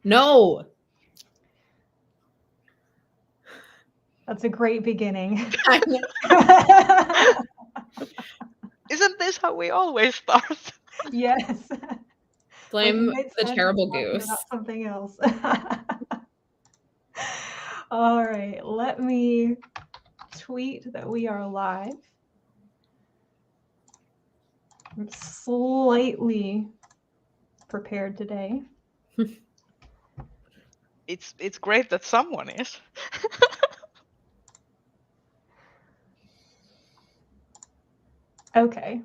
No. That's a great beginning. Isn't this how we always start? Yes. Blame Like the terrible goose. about something else. All right, let me tweet that we are live. I'm slightly prepared today. It's great that someone is. Okay.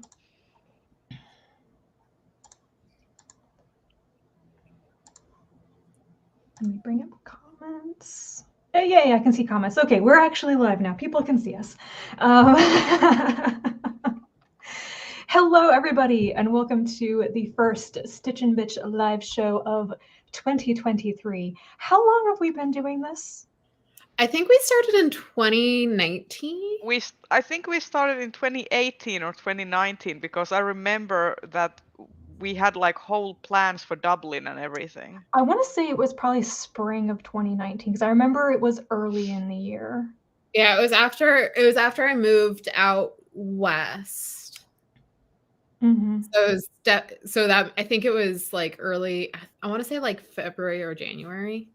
Let me bring up comments. Yeah, I can see comments. Okay, we're actually live now. People can see us. Hello, everybody, and welcome to the first Stitch and Bitch live show of 2023. How long have we been doing this? I think we started in 2019. I think we started in 2018 or 2019 because I remember that we had like whole plans for Dublin and everything. I want to say it was probably spring of 2019 because I remember it was early in the year. Yeah, it was after I moved out west. Mm-hmm. So that I think it was like early. I want to say like February or January.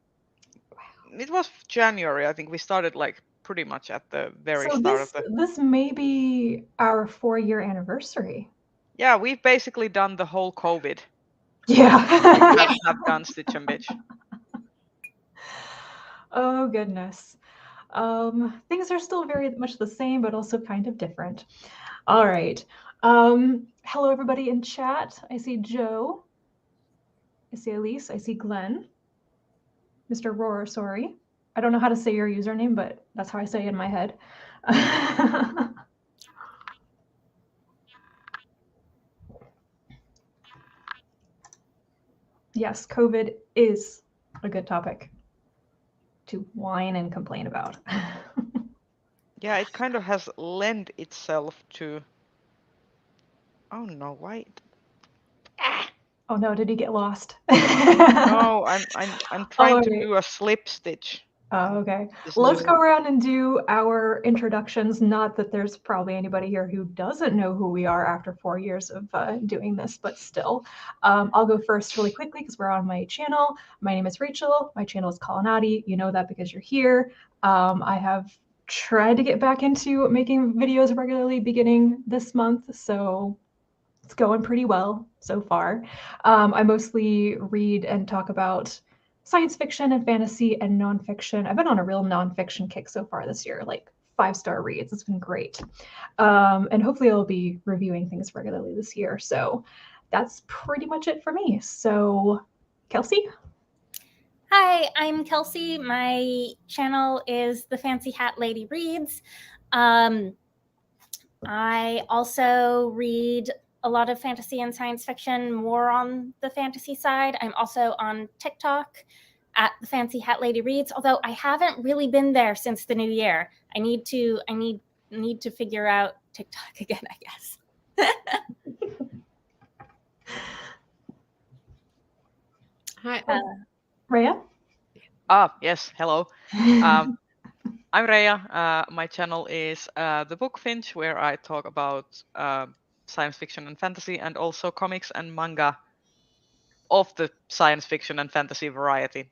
It was January. I think we started like pretty much at the very start of the. This may be our 4-year anniversary. Yeah, we've basically done the whole COVID. Yeah. Have done Stitch and Bitch. Oh goodness. Things are still very much the same, but also kind of different. All right. Hello everybody in chat. I see Joe. I see Elise. I see Glenn. Mr. Roar, sorry. I don't know how to say your username, but that's how I say it in my head. Yes, COVID is a good topic to whine and complain about. Yeah, it kind of has lent itself to. Oh no! Why? Oh no! Did he get lost? No, I'm trying to do a slip stitch. Oh, okay. Let's go around and do our introductions. Not that there's probably anybody here who doesn't know who we are after 4 years of doing this, but still. I'll go first really quickly because we're on my channel. My name is Rachel. My channel is Colonati. You know that because you're here. I have tried to get back into making videos regularly beginning this month, so it's going pretty well so far. I mostly read and talk about science fiction and fantasy and nonfiction. I've been on a real nonfiction kick so far this year, like 5-star reads. It's been great. And hopefully I'll be reviewing things regularly this year. So that's pretty much it for me. So Kelsey? Hi, I'm Kelsey. My channel is The Fancy Hat Lady Reads. I also read a lot of fantasy and science fiction, more on the fantasy side. I'm also on TikTok at The Fancy Hat Lady Reads, although I haven't really been there since the new year. I need to figure out TikTok again, I guess. Hi, Reija? Yes, hello. I'm Reija. My channel is The Book Finch, where I talk about science fiction and fantasy, and also comics and manga of the science fiction and fantasy variety.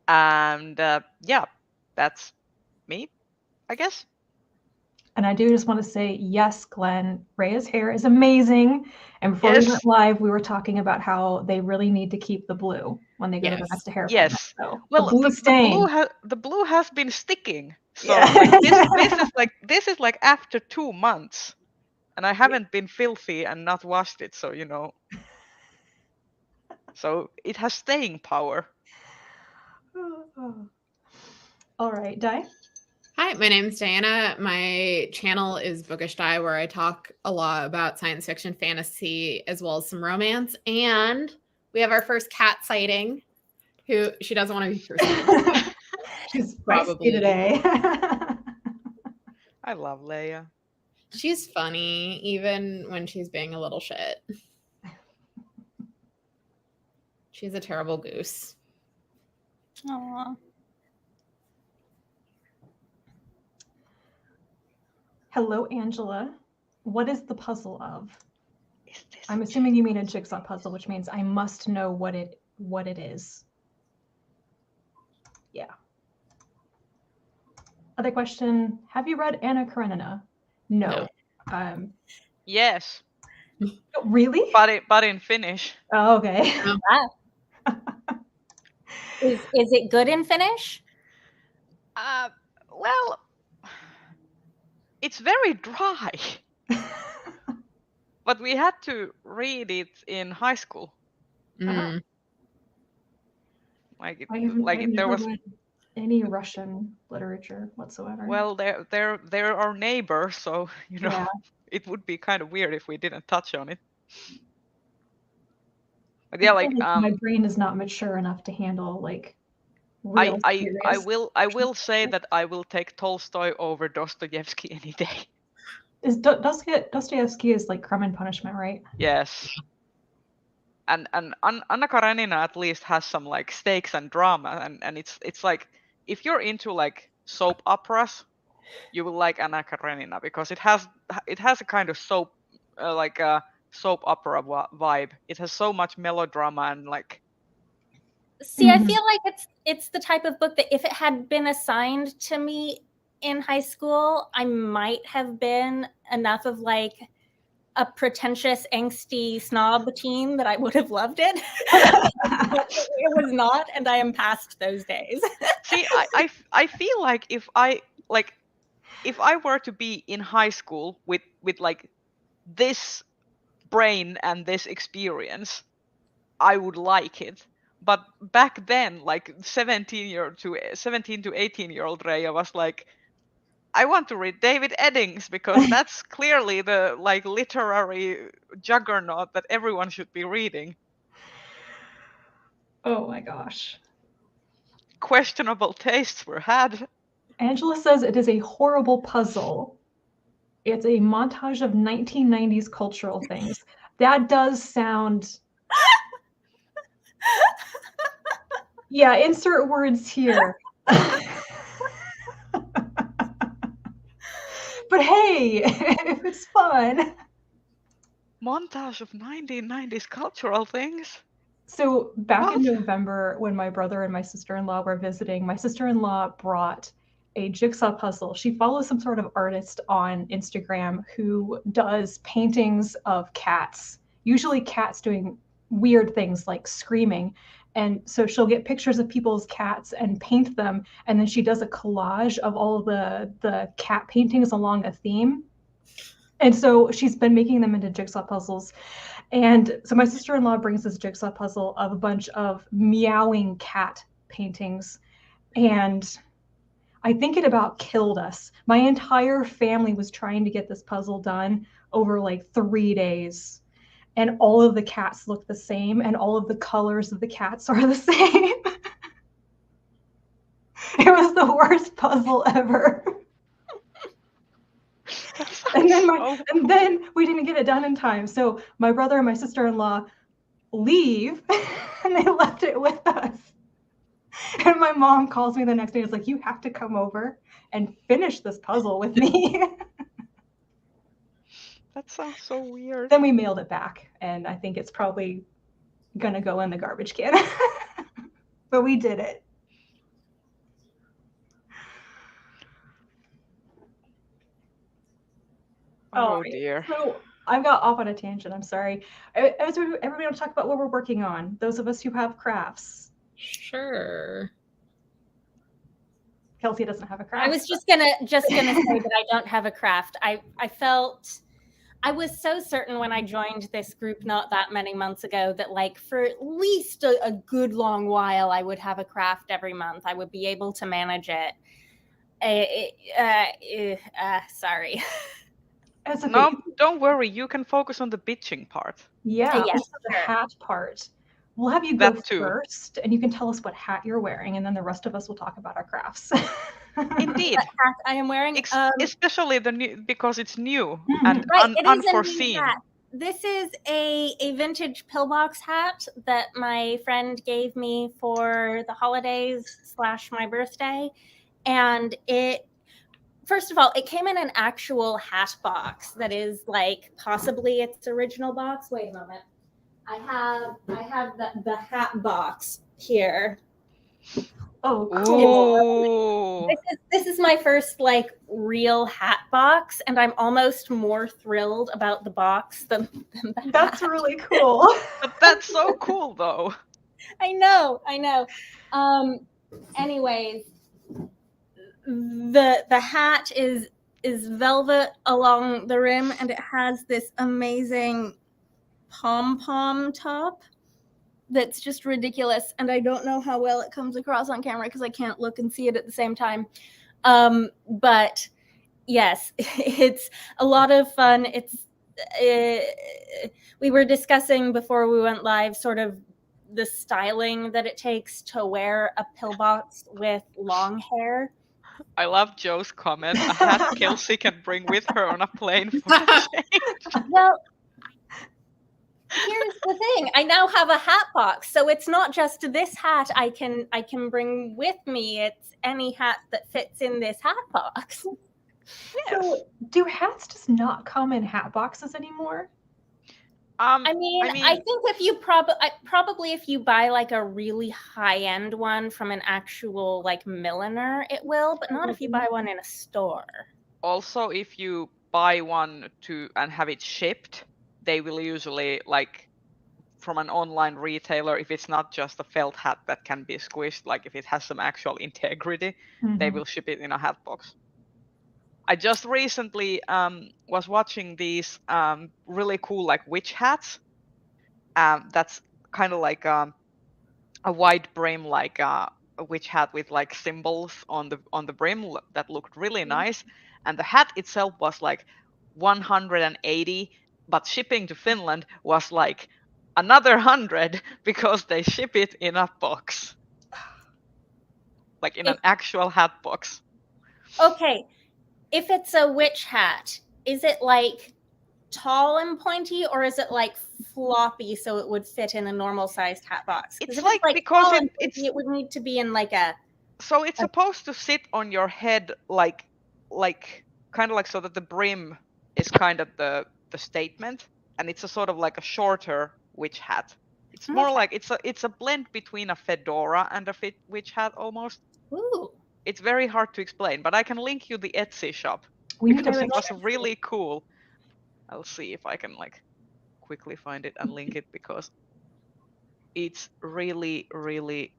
And yeah, that's me, I guess. And I do just want to say, yes, Glenn, Reija's hair is amazing. And before we went live, we were talking about how they really need to keep the blue when they go to the next hair. Yes. So well, the blue has been sticking. So like, this is like after 2 months, and I haven't been filthy and not washed it. So so it has staying power. All right, Di? Hi, my name is Diana. My channel is Bookish Di, where I talk a lot about science fiction, fantasy, as well as some romance. And we have our first cat sighting, who she doesn't want to be first. She's probably today. I love Leia. She's funny, even when she's being a little shit. She's a terrible goose. Aw. Hello, Angela. What is the puzzle of? Is this I'm assuming you mean a jigsaw puzzle, which means I must know what it is. Yeah. Other question, have you read Anna Karenina? No. Yes, Really? but in Finnish. Oh, okay. Wow. Is it good in Finnish? Well, it's very dry. But we had to read it in high school. Mm. I've There never was read any Russian literature whatsoever. well, they're our neighbor, so Yeah. it would be kind of weird if we didn't touch on it. But I yeah, feel like my brain is not mature enough to handle like I real I serious. will say that I will take Tolstoy over Dostoevsky any day. Is Dostoevsky is like Crime and Punishment, right? Yes. And Anna Karenina at least has some like stakes and drama, and it's like if you're into like soap operas, you will like Anna Karenina because it has a kind of soap like a soap opera vibe. It has so much melodrama and like. See, I feel like it's the type of book that if it had been assigned to me in high school, I might have been enough of like a pretentious, angsty snob teen that I would have loved it. But it was not, and I am past those days. See, I feel like if I were to be in high school with like this brain and this experience, I would like it. But back then, like 17 to 18-year-old Reija was like, I want to read David Eddings because that's clearly the like literary juggernaut that everyone should be reading. Oh my gosh. Questionable tastes were had. Angela says it is a horrible puzzle. It's a montage of 1990s cultural things. That does sound. Yeah, insert words here. But hey, if it's fun. Montage of 1990s cultural things. So back in November, when my brother and my sister-in-law were visiting, my sister-in-law brought a jigsaw puzzle. She follows some sort of artist on Instagram who does paintings of cats, usually cats doing weird things like screaming. And so she'll get pictures of people's cats and paint them. And then she does a collage of all of the cat paintings along a theme. And so she's been making them into jigsaw puzzles. And so my sister-in-law brings this jigsaw puzzle of a bunch of meowing cat paintings. And I think it about killed us. My entire family was trying to get this puzzle done over like 3 days. And all of the cats look the same, and all of the colors of the cats are the same. It was the worst puzzle ever. And then we didn't get it done in time. So my brother and my sister-in-law leave, and they left it with us. And my mom calls me the next day and is like, you have to come over and finish this puzzle with me. That sounds so weird. Then we mailed it back, and I think it's probably gonna go in the garbage can. But we did it. Oh dear. So I got off on a tangent. I'm sorry. Everybody want to talk about what we're working on. Those of us who have crafts. Sure. Kelsey doesn't have a craft. I was just gonna say that I don't have a craft. I felt I was so certain when I joined this group not that many months ago that like for at least a good long while I would have a craft every month. I would be able to manage it. Sorry. No, don't worry. You can focus on the bitching part. Yeah, yes, the hat part. We'll have you go That too. first, and you can tell us what hat you're wearing, and then the rest of us will talk about our crafts. Indeed. What hat I am wearing, Especially the new, because it's new and right, it is a new unforeseen. hat. This is a vintage pillbox hat that my friend gave me for the holidays / my birthday. And first of all, it came in an actual hat box that is like possibly its original box. Wait a moment. I have the hat box here. Oh, cool. Ooh. This is my first like real hat box, and I'm almost more thrilled about the box than the That's hat. really cool. But that's so cool, though. I know. Anyways, the hat is velvet along the rim, and it has this amazing pom-pom top that's just ridiculous, and I don't know how well it comes across on camera because I can't look and see it at the same time. But yes, it's a lot of fun. We were discussing before we went live sort of the styling that it takes to wear a pillbox with long hair. I love Joe's comment. A hat Kelsey can bring with her on a plane for a change. Well, here's the thing. I now have a hat box, so it's not just this hat I can bring with me. It's any hat that fits in this hat box. Yes. So, do hats just not come in hat boxes anymore? I mean, I think if you probably if you buy like a really high-end one from an actual like milliner, it will, but not if you buy one in a store. Also, if you buy one and have it shipped, they will usually, like, from an online retailer, if it's not just a felt hat that can be squished, like if it has some actual integrity, they will ship it in a hat box. I just recently was watching these really cool like witch hats. That's kind of like a wide brim, like a witch hat with like symbols on the brim that looked really nice. And the hat itself was like 180, but shipping to Finland was like another 100 because they ship it in a box, like in an actual hat box. Okay. If it's a witch hat, is it like tall and pointy, or is it like floppy so it would fit in a normal sized hat box? It's like because tall and pointy, it would need to be in like a. So it's supposed to sit on your head like kind of like so that the brim is kind of the statement, and it's a sort of like a shorter witch hat. It's more like it's a blend between a fedora and a witch hat almost. Ooh. It's very hard to explain, but I can link you the Etsy shop Because it was really cool. I'll see if I can like quickly find it and link it because it's really, really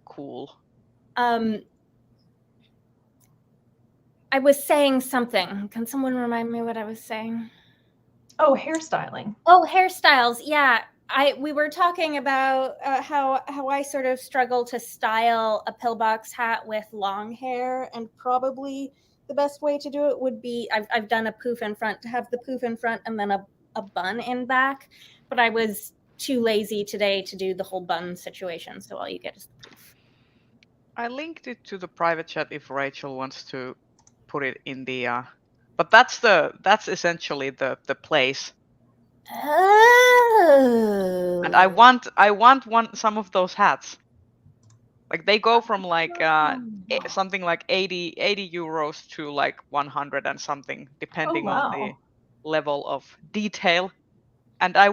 cool. I was saying something. Can someone remind me what I was saying? Oh, hairstyling. Oh, hairstyles. Yeah. We were talking about how I sort of struggle to style a pillbox hat with long hair, and probably the best way to do it would be I've done a poof in front, to have the poof in front and then a bun in back, but I was too lazy today to do the whole bun situation, so all you get is the poof. I linked it to the private chat if Rachel wants to put it in the but that's essentially the place. Oh. And I want some of those hats. Like they go from like something like 80 euros to like 100 and something, depending on the level of detail. And I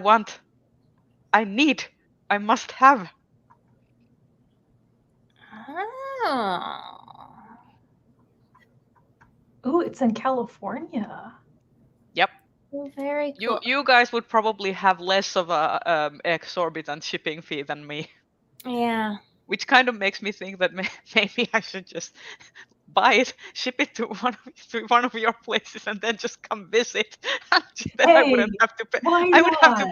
must have. Oh. Ooh, it's in California. Yep. Very cool. You guys would probably have less of a exorbitant shipping fee than me. Yeah. Which kind of makes me think that maybe I should just buy it, ship it to one of your places, and then just come visit. Then I wouldn't have to pay. Why not?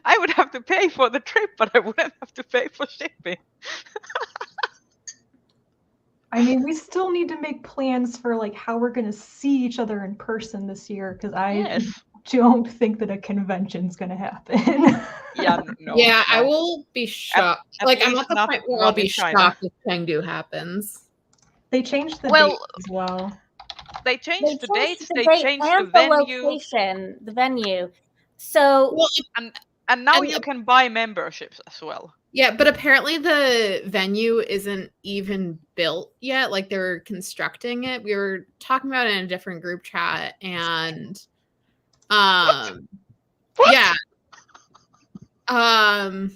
I would have to pay for the trip, but I wouldn't have to pay for shipping. I mean, we still need to make plans for like how we're going to see each other in person this year, because I don't think that a convention's going to happen. No. I will be shocked. I'm at the point where I'll be shocked if Chengdu happens. They changed the dates as well. They changed the dates. They changed and the venue. The venue. So Well, And now And you the- can buy memberships as well. yeah, but apparently the venue isn't even built yet. Like they're constructing it. We were talking about it in a different group chat, and What? yeah, um,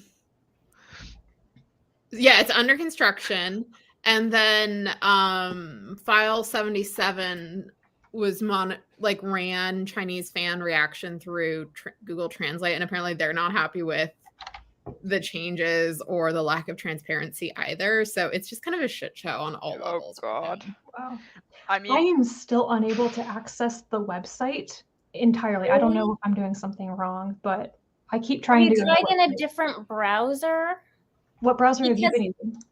yeah, it's under construction. And then file 77 was ran Chinese fan reaction through Google Translate, and apparently they're not happy with the changes or the lack of transparency either. So it's just kind of a shit show on all levels. Oh God. Wow. I I mean, am still unable to access the website entirely. I don't know if I'm doing something wrong, but I keep have trying you to. tried in a different browser? What browser have you Because- been using?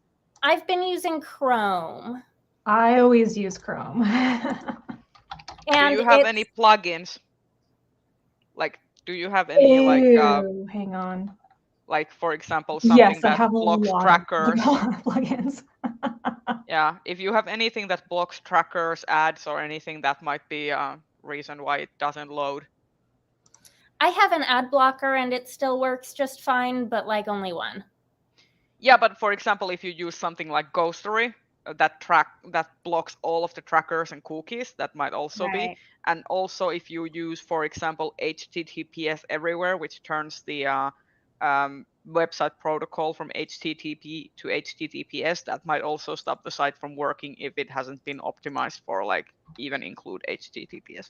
I've been using Chrome. I always use Chrome. do you have any plugins? Like, do you have any Ew, hang on. like for example something Yes, I that have a blocks lot trackers? of plugins. Yeah, if you have anything that blocks trackers, ads, or anything, that might be a reason why it doesn't load. I have an ad blocker and it still works just fine, but like only one. Yeah, but for example, if you use something like Ghostery, that blocks all of the trackers and cookies, that might also be. Right. And also, if you use, for example, HTTPS everywhere, which turns the website protocol from HTTP to HTTPS, that might also stop the site from working if it hasn't been optimized for like even include HTTPS.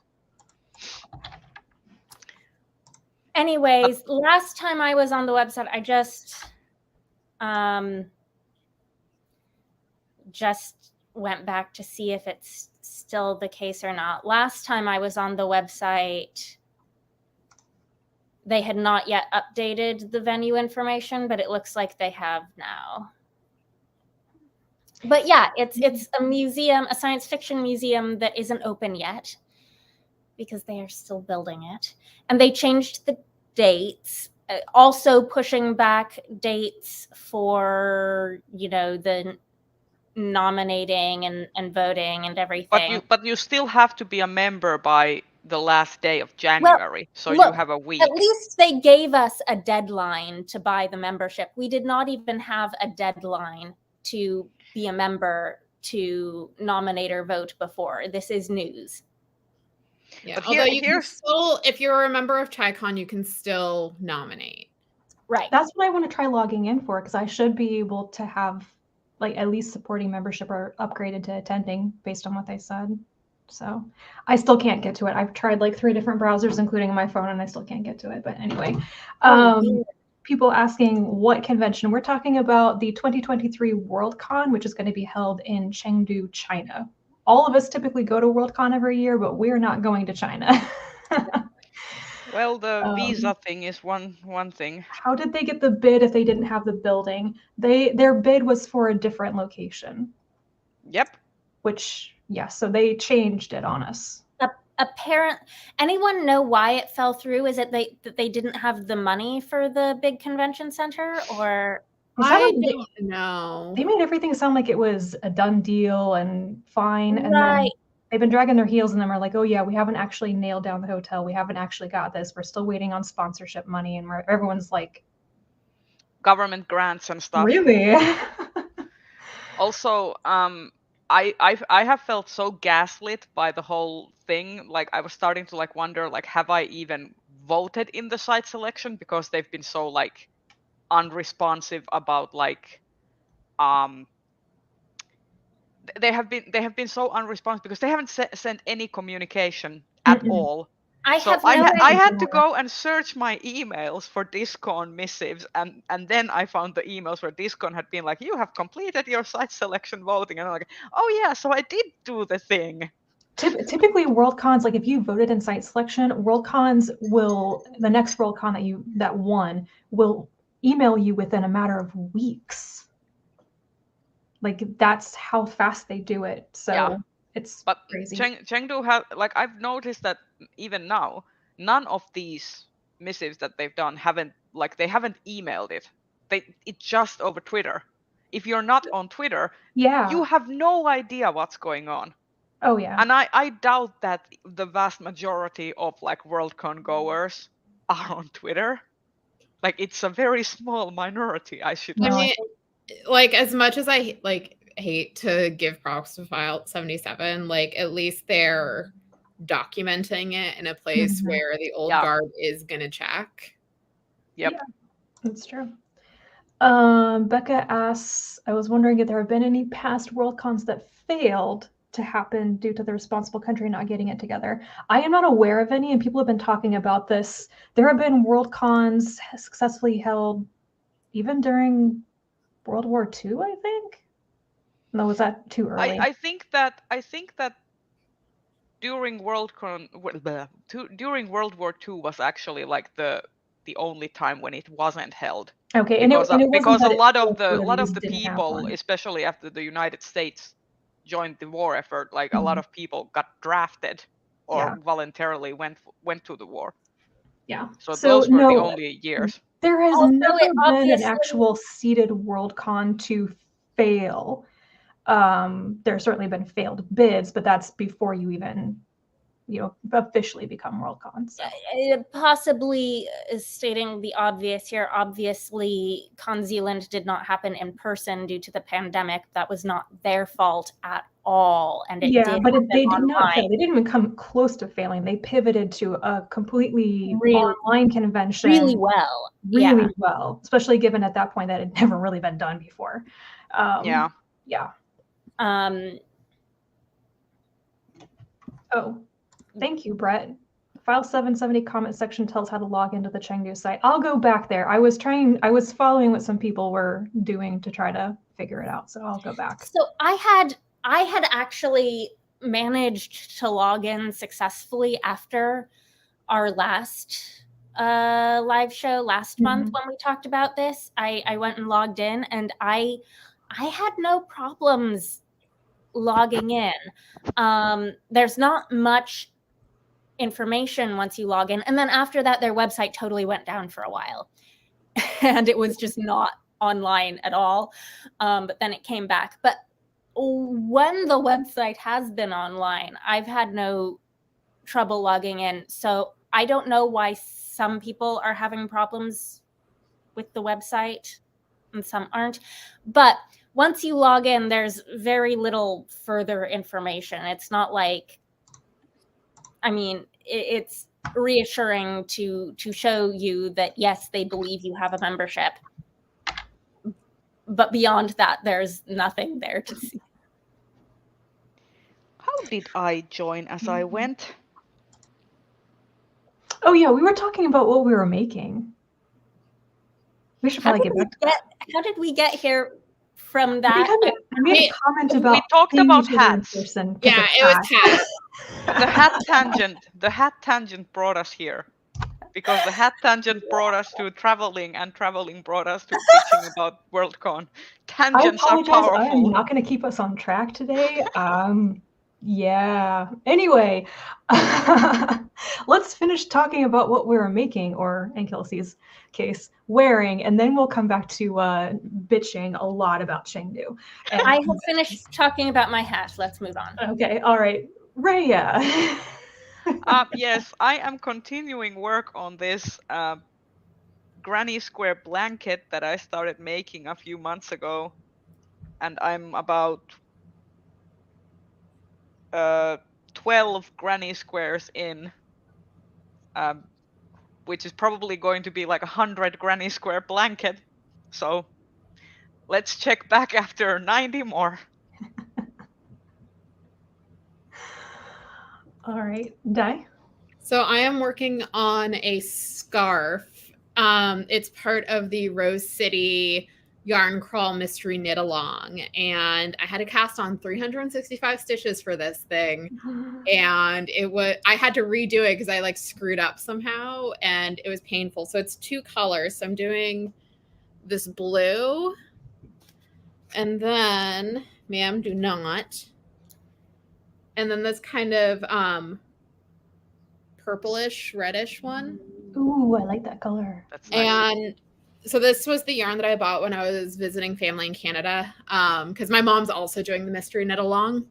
Anyways, last time I was on the website, I just went back to see if it's still the case or not. Last time I was on the website, they had not yet updated the venue information, but it looks like they have now. But yeah, it's a museum, a science fiction museum that isn't open yet because they are still building it. And they changed the dates, also pushing back dates for, the nominating and voting and everything. But you still have to be a member by the last day of January, so you have a week. At least they gave us a deadline to buy the membership. We did not even have a deadline to be a member to nominate or vote before. This is news. Yeah, But although you can still, if you're a member of ChiCon, you can still nominate. Right. That's what I want to try logging in for, because I should be able to have like at least supporting membership or upgraded to attending based on what they said. So I still can't get to it. I've tried like 3 different browsers, including my phone, and I still can't get to it. But anyway, people asking what convention. We're talking about the 2023 Worldcon, which is going to be held in Chengdu, China. All of us typically go to Worldcon every year, but we're not going to China. Well, the visa thing is one thing. How did they get the bid if they didn't have the building? Their bid was for a different location. Yep. Which, yeah, so they changed it on us. Anyone know why it fell through? Is it that they didn't have the money for the big convention center, or I don't know. They made everything sound like it was a done deal and fine, and right? then they've been dragging their heels, and then we're like, oh yeah, we haven't actually nailed down the hotel. We haven't actually got this. We're still waiting on sponsorship money, and everyone's like, government grants and stuff. Really? Also, I have felt so gaslit by the whole thing. Like I was starting to like wonder, like, have I even voted in the site selection, because they've been so like unresponsive about like they have been so unresponsive because they haven't sent any communication at all. I had to go and search my emails for Discon missives, and then I found the emails where Discon had been like, you have completed your site selection voting, and I'm like, oh yeah, so I did do the thing. Typically Worldcons, like if you voted in site selection, Worldcons will, the next Worldcon that won will email you within a matter of weeks. Like that's how fast they do it. So yeah. It's crazy. Chengdu has, like, I've noticed that even now, none of these missives that they've done haven't emailed it. It's just over Twitter. If you're not on Twitter, you have no idea what's going on. Oh yeah. And I doubt that the vast majority of like Worldcon goers are on Twitter. Like, it's a very small minority, I should I No, say. mean, like, as much as I hate to give props to File 77, like, at least they're documenting it in a place Mhm. where the old Yeah. guard is gonna check. Yep. Yeah, that's true. Becca asks, I was wondering if there have been any past Worldcons that failed to happen due to the responsible country not getting it together. I am not aware of any, and people have been talking about this. There have been Worldcons successfully held even during World War II, I think. No, was that too early? I think that during during World War II was actually like the only time when it wasn't held. Okay, Because and it wasn't because a that it lot of failed, the it just didn't people, happen. especially after the United States joined the war effort, like a lot of people got drafted or Yeah. voluntarily went to the war. Yeah. So those were the only years. There has Also, never it been an obviously- actual seeded Worldcon to fail. There's certainly been failed bids, but that's before you even, officially become Worldcon. So. Possibly stating the obvious here. Obviously, Con Zealand did not happen in person due to the pandemic. That was not their fault at all, and it did. But they did online. not fail. They didn't even come close to failing. They pivoted to a completely online convention. Really well. Really well, especially given at that point that it had never really been done before. Yeah. Yeah. Oh, thank you, Brett. File 770 comment section tells how to log into the Chengdu site. I'll go back there. I was following what some people were doing to try to figure it out. So I'll go back. So I had actually managed to log in successfully after our last live show last month when we talked about this. I went and logged in, and I had no problems logging in. There's not much information once you log in, and then after that their website totally went down for a while and it was just not online at all, but then it came back. But when the website has been online, I've had no trouble logging in. So I don't know why some people are having problems with the website and some aren't, but once you log in, there's very little further information. It's not like, I mean, it's reassuring to show you that, yes, they believe you have a membership. But beyond that, there's nothing there to see. How did I join as I went? Oh, yeah, we were talking about what we were making. We should probably get back to that. How did we get here from that? I made a comment about we talked about seeing each other in hats. person. Yeah, it was hats. The hat tangent brought us here, because the hat tangent brought us to traveling, and traveling brought us to bitching about Worldcon. Tangents I are apologize. I powerful. am not going to keep us on track today. Yeah. Anyway, let's finish talking about what we were making, or in Kelsey's case, wearing, and then we'll come back to bitching a lot about Chengdu. I have finished talking about my hat. Let's move on. Okay. All right. Reija. Yes, I am continuing work on this granny square blanket that I started making a few months ago, and I'm about 12 granny squares in, which is probably going to be like 100 granny square blanket. So let's check back after 90 more. All right, Dai. So I am working on a scarf. It's part of the Rose City Yarn Crawl Mystery Knit Along, and I had to cast on 365 stitches for this thing, and I had to redo it because I screwed up somehow, and it was painful. So it's 2 colors. So I'm doing this blue, and then, ma'am, do not, and then this kind of purplish reddish one. Ooh, I like that color. That's nice. And so this was the yarn that I bought when I was visiting family in Canada, because my mom's also doing the mystery knit along,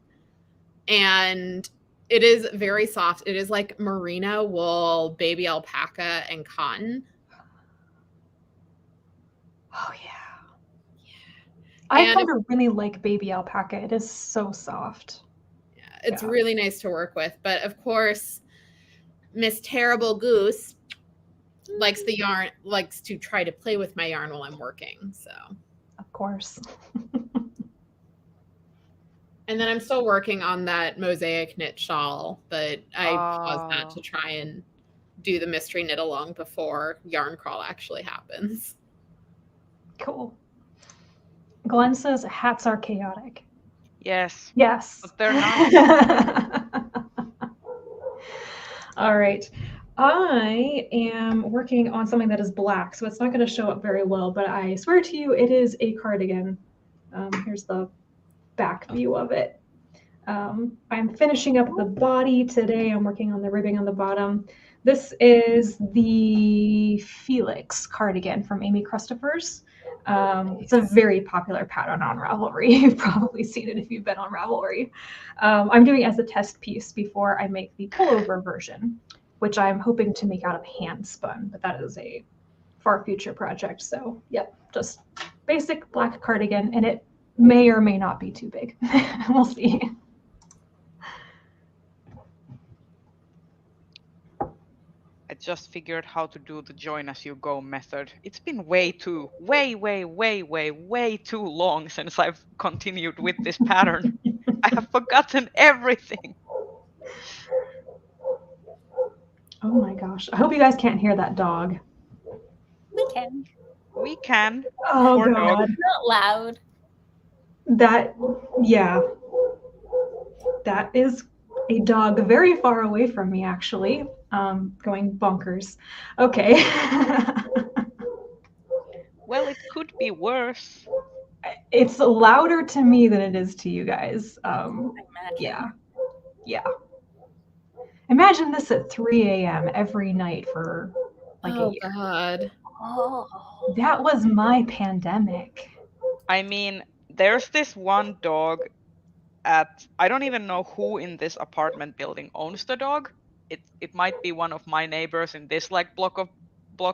and It is very soft. It is like merino wool, baby alpaca, and cotton. Oh yeah. I kind of really like baby alpaca. It is so soft. Yeah, it's really nice to work with. But of course, Miss Terrible Goose likes to try to play with my yarn while I'm working. So of course. And then I'm still working on that mosaic knit shawl, but I paused that to try and do the mystery knit along before yarn crawl actually happens. Cool. Glenn says hats are chaotic. Yes. Yes. But they're nice. All right. I am working on something that is black, so it's not going to show up very well, but I swear to you, it is a cardigan. Here's the back view of it. I'm finishing up the body today. I'm working on the ribbing on the bottom. This is the Felix cardigan from Amy Christopher's. It's a very popular pattern on Ravelry. You've probably seen it if you've been on Ravelry. I'm doing it as a test piece before I make the pullover version, which I'm hoping to make out of hand spun, but that is a far future project. So yep, just basic black cardigan, and it may or may not be too big. We'll see. I just figured how to do the join as you go method. It's been way too long since I've continued with this pattern. I have forgotten everything. Oh my gosh. I hope you guys can't hear that dog. We can. We can. Oh Poor God. dog. It's not loud. Yeah. That is a dog very far away from me, actually. Going bonkers. Okay. Well, it could be worse. It's louder to me than it is to you guys. Yeah. Imagine this at 3 a.m. every night for like a year. God. Oh. That was my pandemic. I mean, there's this one dog I don't even know who in this apartment building owns the dog. It might be one of my neighbors in this like block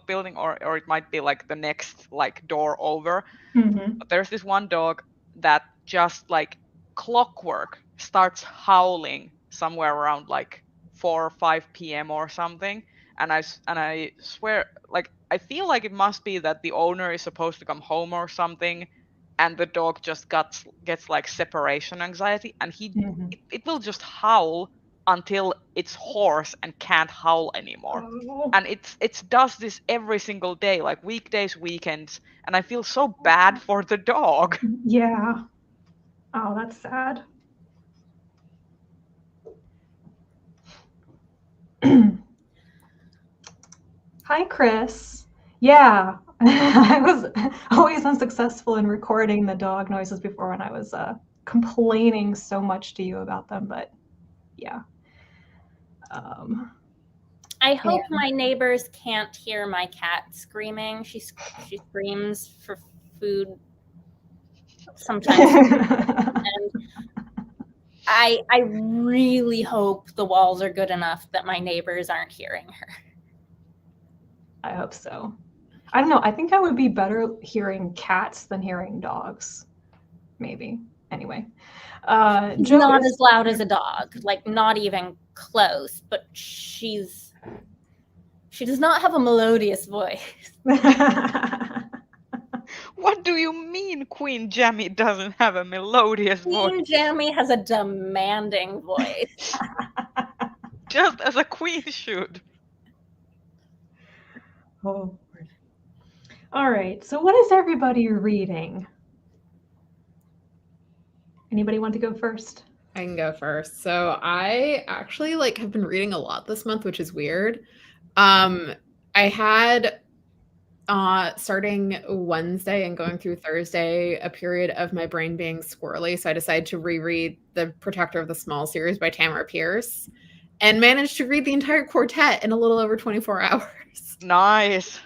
building, or it might be like the next like door over. Mm-hmm. But there's this one dog that just like clockwork starts howling somewhere around like 4 or 5 p.m. or something, and I swear, like, I feel like it must be that the owner is supposed to come home or something, and the dog just gets like separation anxiety, and it will just howl until it's hoarse and can't howl anymore. Oh. And it does this every single day, like weekdays, weekends, and I feel so bad for the dog. Yeah. Oh, that's sad. Hi, Chris. Yeah, I was always unsuccessful in recording the dog noises before when I was complaining so much to you about them, but yeah. I hope my neighbors can't hear my cat screaming. She screams for food sometimes. And I really hope the walls are good enough that my neighbors aren't hearing her. I hope so. I don't know. I think I would be better hearing cats than hearing dogs. Maybe. Anyway. She's not as loud as a dog, like not even close, but she does not have a melodious voice. What do you mean Queen Jammy doesn't have a melodious voice? Queen Jammy has a demanding voice. Just as a queen should. Oh. All right. So what is everybody reading? Anybody want to go first? I can go first. So I actually have been reading a lot this month, which is weird. I had starting Wednesday and going through Thursday, a period of my brain being squirrely. So I decided to reread The Protector of the Small series by Tamara Pierce and managed to read the entire quartet in a little over 24 hours. Nice.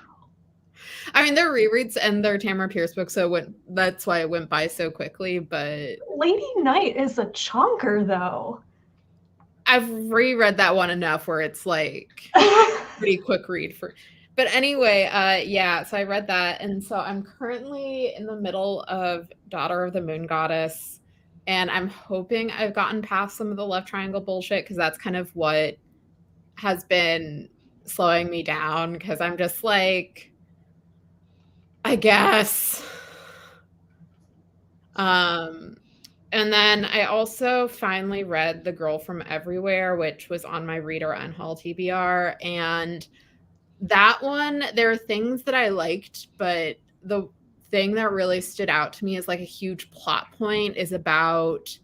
I mean, they're rereads and they're Tamara Pierce books, so that's why it went by so quickly. But Lady Knight is a chonker, though. I've reread that one enough where it's like pretty quick read for. But anyway, yeah, so I read that, and so I'm currently in the middle of Daughter of the Moon Goddess, and I'm hoping I've gotten past some of the love triangle bullshit, because that's kind of what has been slowing me down, because I'm just like, I guess. And then I also finally read The Girl from Everywhere, which was on my Reader Unhaul TBR, and that one, there are things that I liked, but the thing that really stood out to me as like a huge plot point is about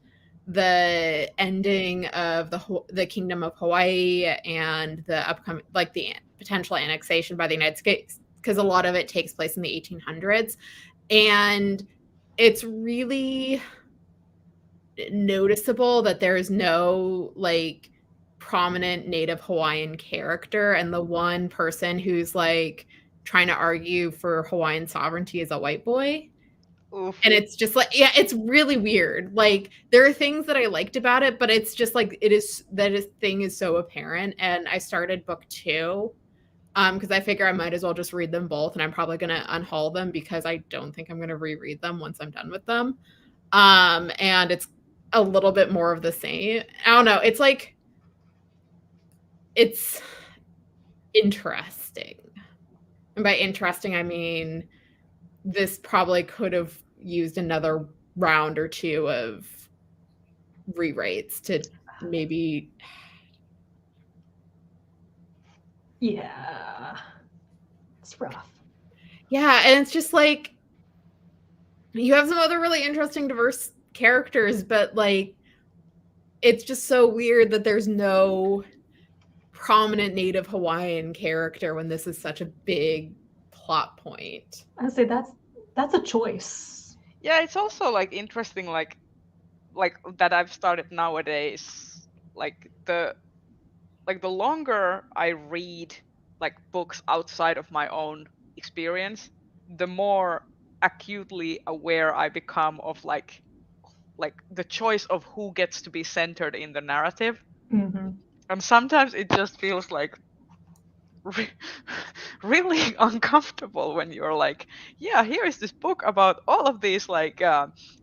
the ending of the Kingdom of Hawaii and the upcoming, like the potential annexation by the United States, because a lot of it takes place in the 1800s. And it's really noticeable that there is no like prominent Native Hawaiian character, and the one person who's like trying to argue for Hawaiian sovereignty is a white boy. Oof. And it's just like, yeah, it's really weird. Like, there are things that I liked about it, but it's just like, this thing is so apparent. And I started book 2 because I figure I might as well just read them both, and I'm probably going to unhaul them because I don't think I'm going to reread them once I'm done with them. And it's a little bit more of the same. I don't know. It's like, it's interesting. And by interesting, I mean, this probably could have used another round or 2 of rewrites to maybe. Yeah. It's rough. Yeah, and it's just like, you have some other really interesting, diverse characters, but like, it's just so weird that there's no prominent Native Hawaiian character when this is such a big plot point. I say that's a choice. Yeah, it's also like interesting, like that I've started nowadays. Like the longer I read like books outside of my own experience, the more acutely aware I become of like the choice of who gets to be centered in the narrative. Mm-hmm. And sometimes it just feels like really uncomfortable when you're like, yeah, here is this book about all of these like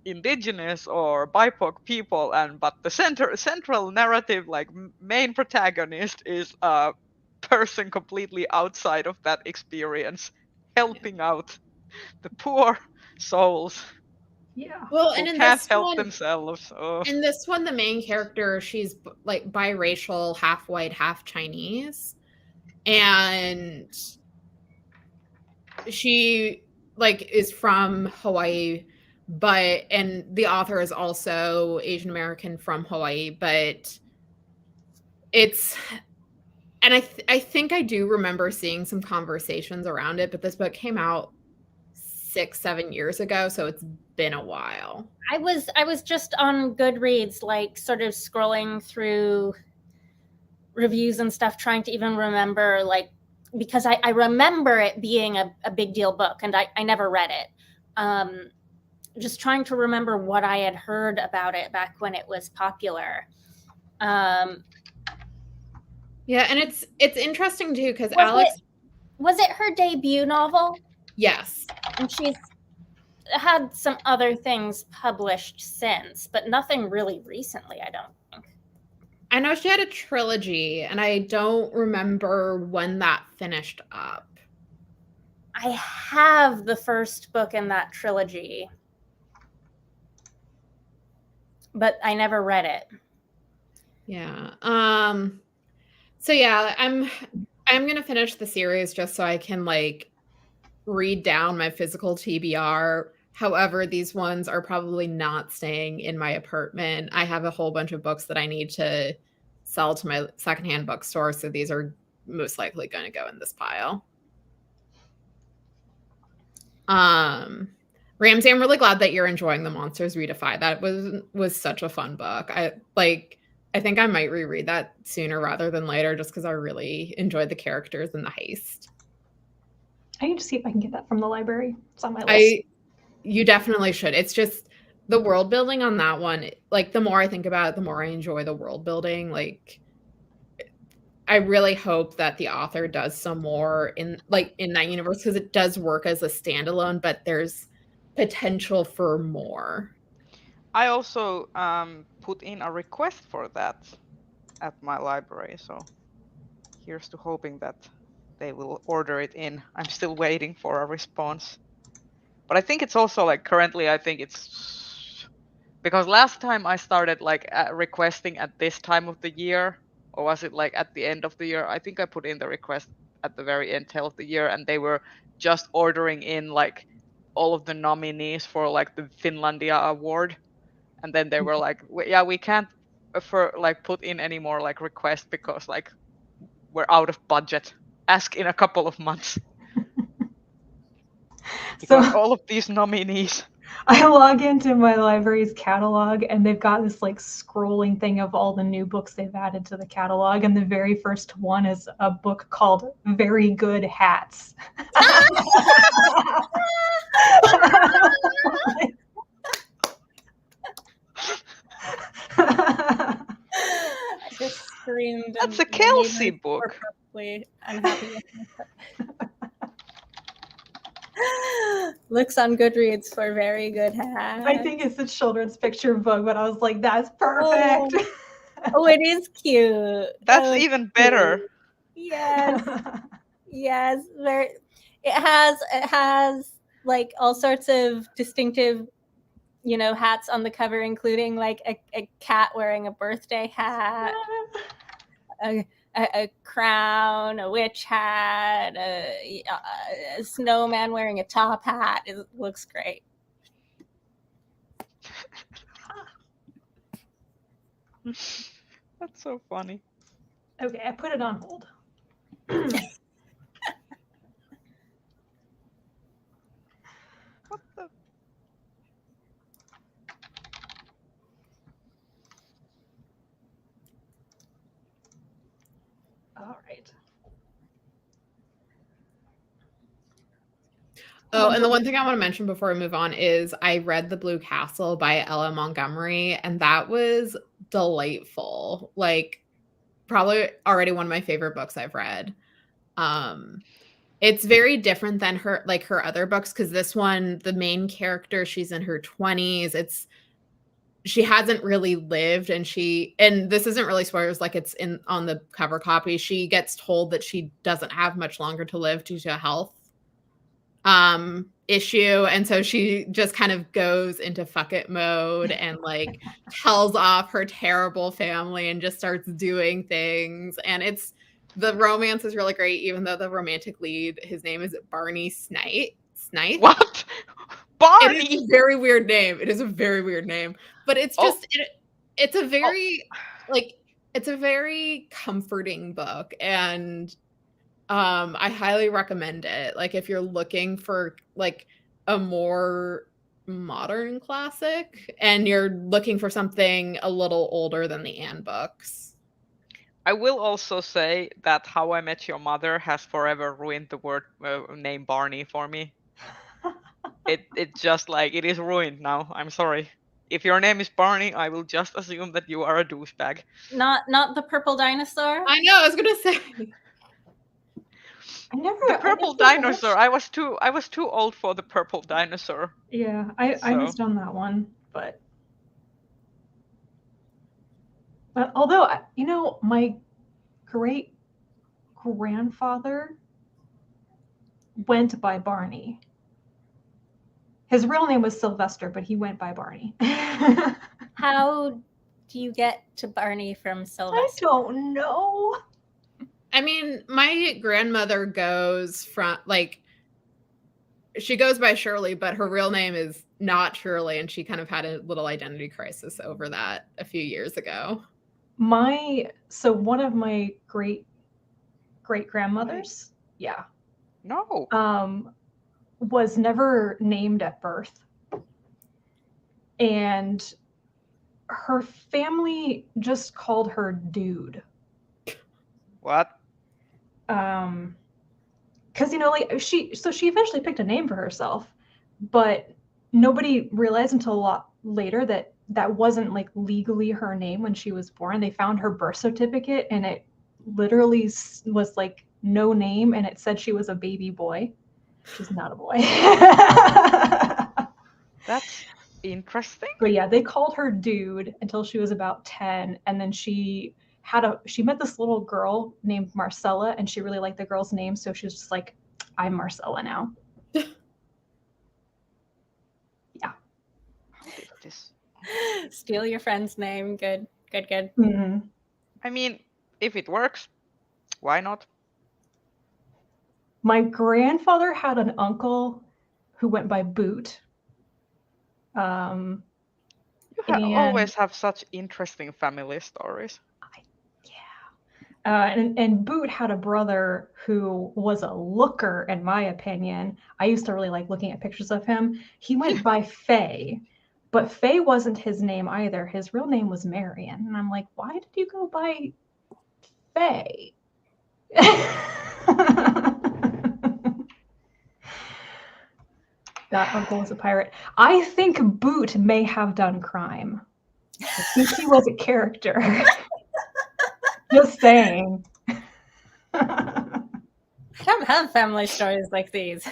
indigenous or BIPOC people, but the central narrative, like main protagonist, is a person completely outside of that experience, helping out the poor souls. Yeah. Well, who and in can't this help one, themselves. in this one, the main character, she's like biracial, half white, half Chinese, and she like is from Hawaii, and the author is also Asian American from Hawaii, but it's, and I think I do remember seeing some conversations around it, but this book came out 6-7 years ago, so it's been a while. I was just on Goodreads, like sort of scrolling through reviews and stuff, trying to even remember, like, because I remember it being a big deal book, and I never read it. Just trying to remember what I had heard about it back when it was popular. Yeah, and it's interesting too, because Alex, was it her debut novel? yes, And she's had some other things published since, but nothing really recently, I don't think. I know she had a trilogy, and I don't remember when that finished up. I have the first book in that trilogy, but I never read it. Yeah. So yeah, I'm gonna finish the series just so I can like read down my physical TBR. However, these ones are probably not staying in my apartment. I have a whole bunch of books that I need to sell to my secondhand bookstore, so these are most likely going to go in this pile. Ramsey, I'm really glad that you're enjoying The Monsters Redefined. That was such a fun book. I think I might reread that sooner rather than later, just because I really enjoyed the characters and the heist. I need to see if I can get that from the library. It's on my list. You definitely should. It's just, the world building on that one, like the more I think about it, the more I enjoy the world building. Like I really hope that the author does some more in that universe, because it does work as a standalone, but there's potential for more. I also put in a request for that at my library, so here's to hoping that they will order it in. I'm still waiting for a response. But I think it's also like currently, I think it's because last time I started like requesting at this time of the year, or was it like at the end of the year? I think I put in the request at the very end of the year, and they were just ordering in like all of the nominees for like the Finlandia award, and then they were like, yeah, we can't put in any more like requests because like we're out of budget. Ask in a couple of months. Because So all of these nominees. I log into my library's catalog, and they've got this like scrolling thing of all the new books they've added to the catalog, and the very first one is a book called Very Good Hats. I just screamed. That's a Kelsey book. Perfectly unhappy with myself. Looks on Goodreads for Very Good Hats. I think it's a children's picture book, but I was like, that's perfect. Oh, it is cute. That's even better. Cute. Yes. Yes. Very. It has like all sorts of distinctive, hats on the cover, including like a cat wearing a birthday hat, a crown, a witch hat, a snowman wearing a top hat. It looks great. That's so funny. Okay, I put it on hold. What the? All right. Oh, and the one thing I want to mention before we move on is I read The Blue Castle by Ella Montgomery, and that was delightful. Like, probably already one of my favorite books I've read. It's very different than her other books, because this one, the main character, she's in her 20s. She hasn't really lived, and this isn't really spoilers, like it's on the cover copy. She gets told that she doesn't have much longer to live due to a health issue, and so she just kind of goes into fuck it mode and like tells off her terrible family and just starts doing things. And the romance is really great, even though the romantic lead, his name is Barney Snite. What? Barney? It is a very weird name. It is a very weird name, but it's just it's a very comforting book, and I highly recommend it. Like, if you're looking for like a more modern classic and you're looking for something a little older than the Anne books. I will also say that How I Met Your Mother has forever ruined the word name Barney for me. It just like, it is ruined now. I'm sorry. If your name is Barney, I will just assume that you are a douchebag. Not the purple dinosaur. I know. I was gonna say. The purple dinosaur. I was too old for the purple dinosaur. Yeah, I missed on that one, but although my great grandfather went by Barney. His real name was Sylvester, but he went by Barney. How do you get to Barney from Sylvester? I don't know. I mean, my grandmother goes from she goes by Shirley, but her real name is not Shirley, and she kind of had a little identity crisis over that a few years ago. One of my great grandmothers, yeah. No. Was never named at birth. And her family just called her Dude. What? Because she eventually picked a name for herself, but nobody realized until a lot later that wasn't like legally her name when she was born. They found her birth certificate and it literally was like no name, and it said she was a baby boy. She's not a boy. That's interesting. But yeah, they called her Dude until she was about 10, and then she met this little girl named Marcella, and she really liked the girl's name, so she was just like, I'm Marcella now. Yeah. Steal your friend's name. Good. Mm-hmm. I mean, if it works, why not? My grandfather had an uncle who went by Boot. You and always have such interesting family stories. And Boot had a brother who was a looker, in my opinion. I used to really like looking at pictures of him. He went by Faye, but Faye wasn't his name either. His real name was Marion. And I'm like, why did you go by Faye? That uncle was a pirate. I think Boot may have done crime. I think he was a character. Just saying. I don't have family stories like these.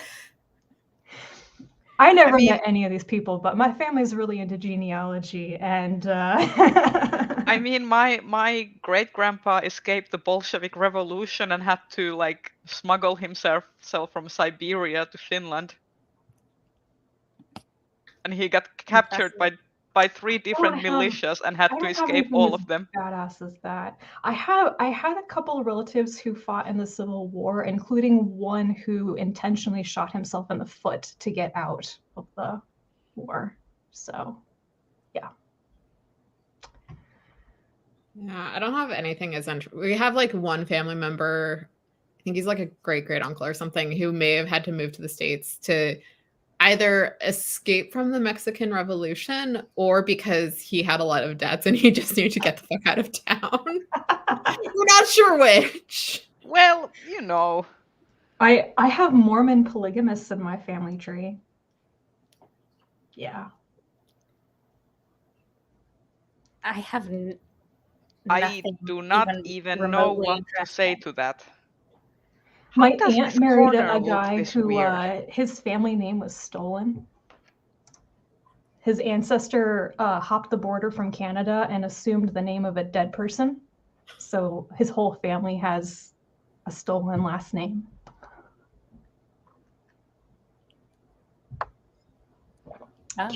I never met any of these people, but my family's really into genealogy, and I mean, my great grandpa escaped the Bolshevik Revolution and had to like smuggle himself from Siberia to Finland, and he got captured by 3 different militias and had to escape all of them. Badass as that. I had a couple of relatives who fought in the Civil War, including one who intentionally shot himself in the foot to get out of the war. So, yeah. Yeah, I don't have anything as we have like one family member, I think he's like a great uncle or something, who may have had to move to the States to either escape from the Mexican Revolution or because he had a lot of debts and he just needed to get the fuck out of town. We're not sure which. Well, you know. I have Mormon polygamists in my family tree. Yeah. I have I do not even know what to say to that. My aunt married a guy who his family name was stolen. His ancestor hopped the border from Canada and assumed the name of a dead person. So his whole family has a stolen last name. Oh.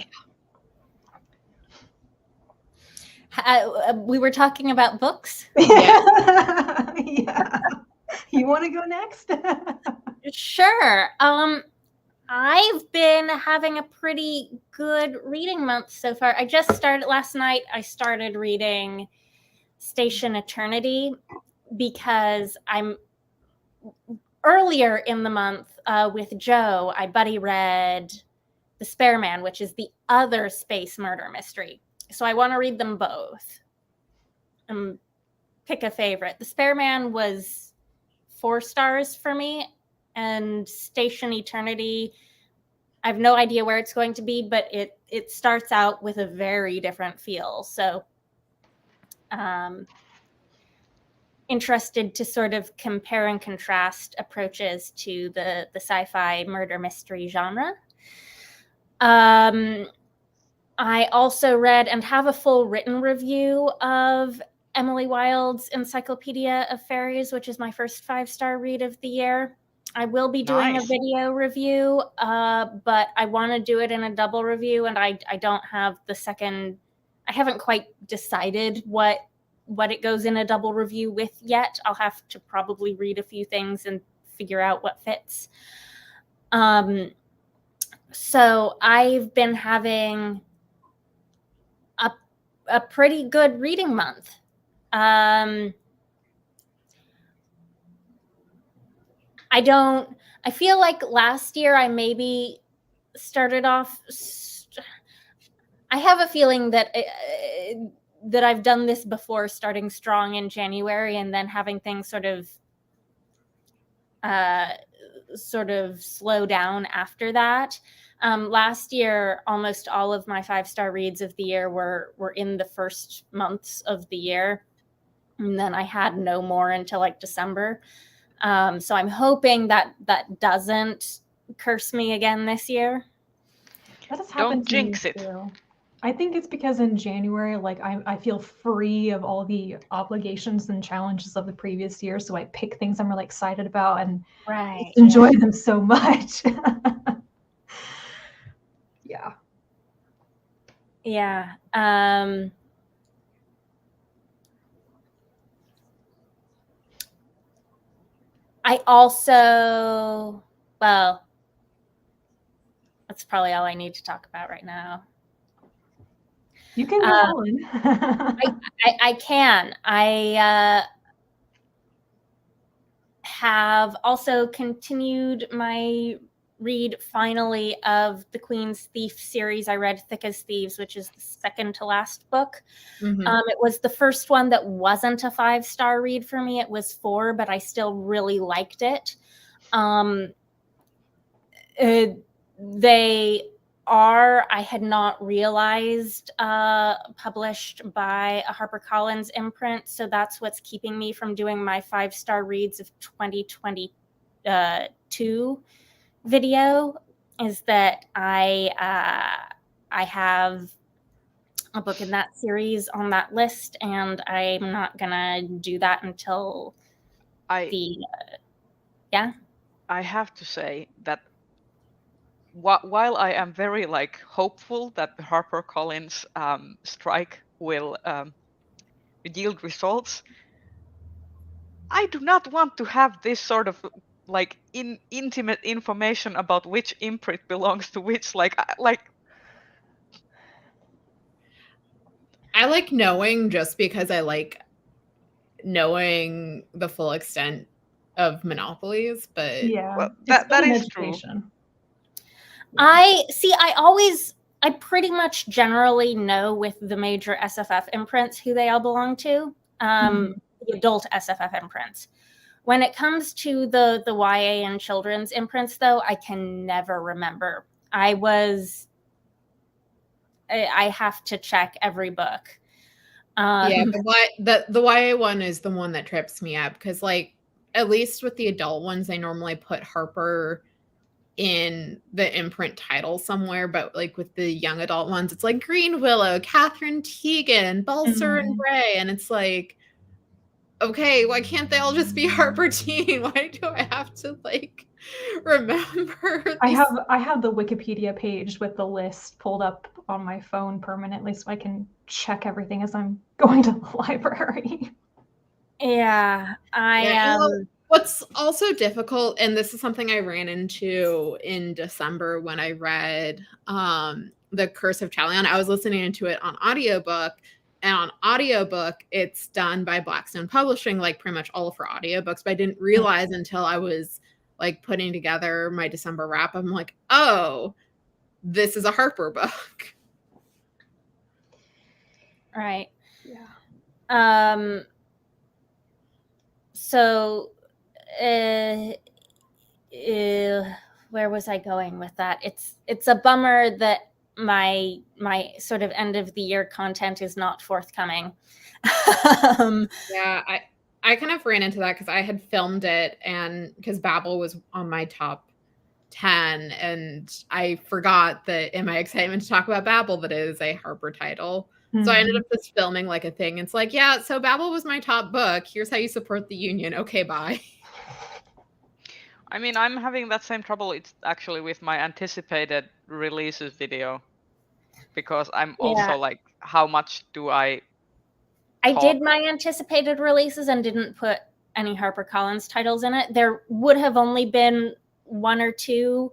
We were talking about books. Yeah. Yeah. You want to go next? Sure. I've been having a pretty good reading month so far. I just started last night. I started reading Station Eternity because I'm earlier in the month with Joe. I buddy read The Spare Man, which is the other space murder mystery. So I want to read them both and pick a favorite. The Spare Man was 4 stars for me, and Station Eternity, I have no idea where it's going to be, but it starts out with a very different feel. So interested to sort of compare and contrast approaches to the sci-fi murder mystery genre. I also read and have a full written review of Emily Wilde's Encyclopedia of Fairies, which is my first 5-star read of the year. I will be doing a video review, but I want to do it in a double review, and I don't have the second. I haven't quite decided what it goes in a double review with yet. I'll have to probably read a few things and figure out what fits. So I've been having a pretty good reading month. I feel like last year I maybe started off. I have a feeling that I've done this before, starting strong in January and then having things sort of slow down after that. Last year, almost all of my 5-star reads of the year were in the first months of the year. And then I had no more until like December. So I'm hoping that doesn't curse me again this year. That has happened Don't to me jinx it. too. I think it's because in January, like I feel free of all the obligations and challenges of the previous year. So I pick things I'm really excited about and Right. just enjoy them so much. Yeah. Yeah. I also, well, that's probably all I need to talk about right now. You can go on. I can. I have also continued my read finally of the Queen's Thief series. I read Thick as Thieves, which is the second to last book. Mhm. It was the first one that wasn't a 5-star read for me. It was 4, but I still really liked it. They are, I had not realized, published by a HarperCollins imprint. So that's what's keeping me from doing my 5-star reads of 2022 video, is that I have a book in that series on that list, and I'm not gonna do that until yeah. I have to say that while I am very like hopeful that the HarperCollins strike will yield results, I do not want to have this sort of like intimate information about which imprint belongs to which. I like knowing just because I like knowing the full extent of monopolies, but Yeah, well, it's that been an is true. education. I pretty much generally know with the major SFF imprints who they all belong to, the adult SFF imprints. When it comes to the YA and children's imprints, though, I can never remember. I have to check every book. yeah, the YA one is the one that trips me up because, like, at least with the adult ones, they normally put Harper in the imprint title somewhere, but like with the young adult ones, it's like Green Willow, Catherine Teigen, Balser and Bray, and it's like, okay, why can't they all just be Harper Teen? Why do I have to like remember these? I have the Wikipedia page with the list pulled up on my phone permanently so I can check everything as I'm going to the library. Yeah, What's also difficult, and this is something I ran into in December when I read The Curse of Chalion. I was listening to it on audiobook, and on audiobook, it's done by Blackstone Publishing, like pretty much all for audiobooks. But I didn't realize until I was like putting together my December wrap, I'm like, oh, this is a Harper book. Right. Yeah. So where was I going with that? It's a bummer that my sort of end of the year content is not forthcoming. Yeah, I kind of ran into that because I had filmed it, and because Babel was on my top 10, and I forgot that in my excitement to talk about Babel that it is a Harper title. So I ended up just filming like a thing. It's like, yeah, so Babel was my top book. Here's how you support the union. Okay, bye. I mean, I'm having that same trouble. It's actually with my anticipated releases video, because I'm also like, how much do I did my anticipated releases and didn't put any HarperCollins titles in it. There would have only been 1 or 2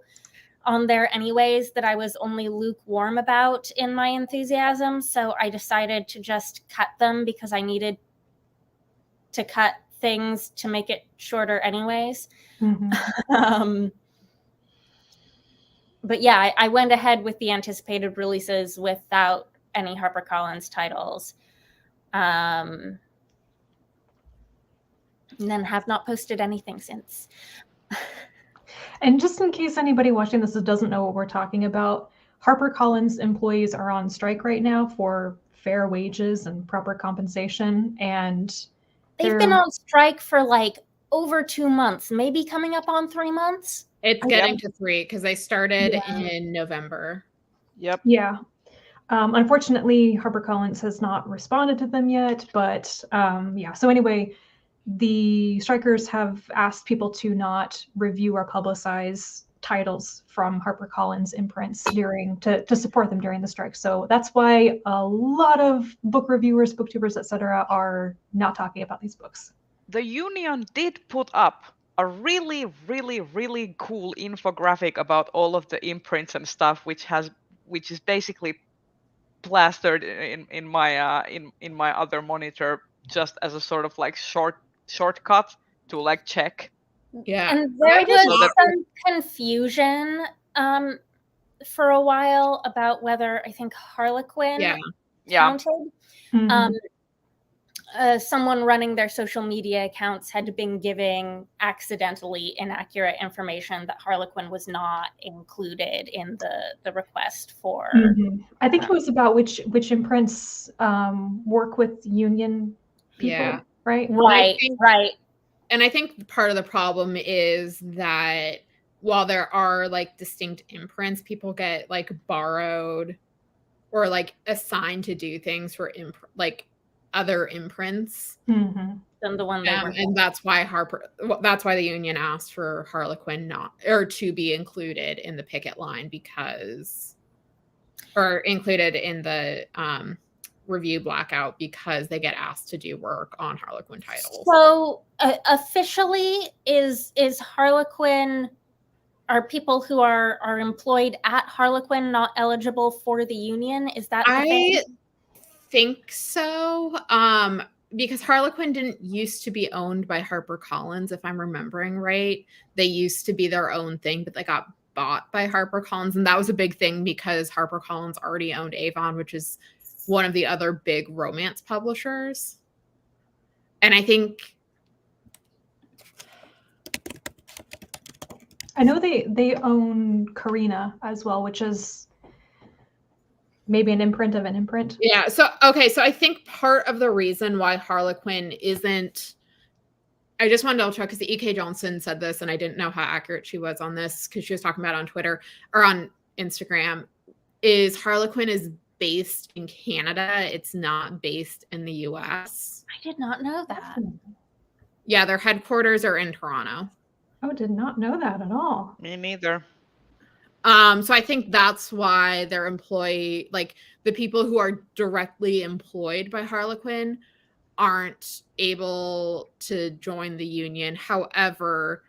on there anyways that I was only lukewarm about in my enthusiasm. So I decided to just cut them because I needed to cut things to make it shorter anyways. But yeah, I went ahead with the anticipated releases without any HarperCollins titles. And then have not posted anything since. And just in case anybody watching this doesn't know what we're talking about, HarperCollins employees are on strike right now for fair wages and proper compensation. And They've been on strike for like over 2 months, maybe coming up on 3 months. It's getting to 3 because they started in November. Yep. Yeah. Unfortunately, HarperCollins has not responded to them yet, but yeah. So anyway, the strikers have asked people to not review or publicize titles from HarperCollins imprints to support them during the strike. So that's why a lot of book reviewers, booktubers, etc., are not talking about these books. The union did put up a really, really, really cool infographic about all of the imprints and stuff, which is basically plastered in my other monitor just as a sort of like shortcut to like check. Yeah. And there was some confusion for a while about whether I think Harlequin counted. Mm-hmm. Someone running their social media accounts had been giving accidentally inaccurate information that Harlequin was not included in the request for. Mm-hmm. I think it was about which imprints work with union people, right? Right. And I think part of the problem is that while there are like distinct imprints, people get like borrowed or like assigned to do things for like other imprints than the one they were. And that's why the union asked for Harlequin to be included in the picket line or included in the review blackout because they get asked to do work on Harlequin titles. So officially is Harlequin, are people who are employed at Harlequin not eligible for the union? Is that the thing? Think so, because Harlequin didn't used to be owned by HarperCollins, if I'm remembering right. They used to be their own thing, but they got bought by HarperCollins, and that was a big thing because HarperCollins already owned Avon, which is one of the other big romance publishers. And I think I know they own Carina as well, which is maybe an imprint of an imprint. Yeah. So I think part of the reason why Harlequin isn't, I just wanted to double check because the E.K. Johnson said this and I didn't know how accurate she was on this because she was talking about it on Twitter or on Instagram, is Harlequin is based in Canada. It's not based in the US. I did not know that. Yeah, their headquarters are in Toronto. Oh, did not know that at all. Me neither. So I think that's why their employee, like the people who are directly employed by Harlequin, aren't able to join the union. However,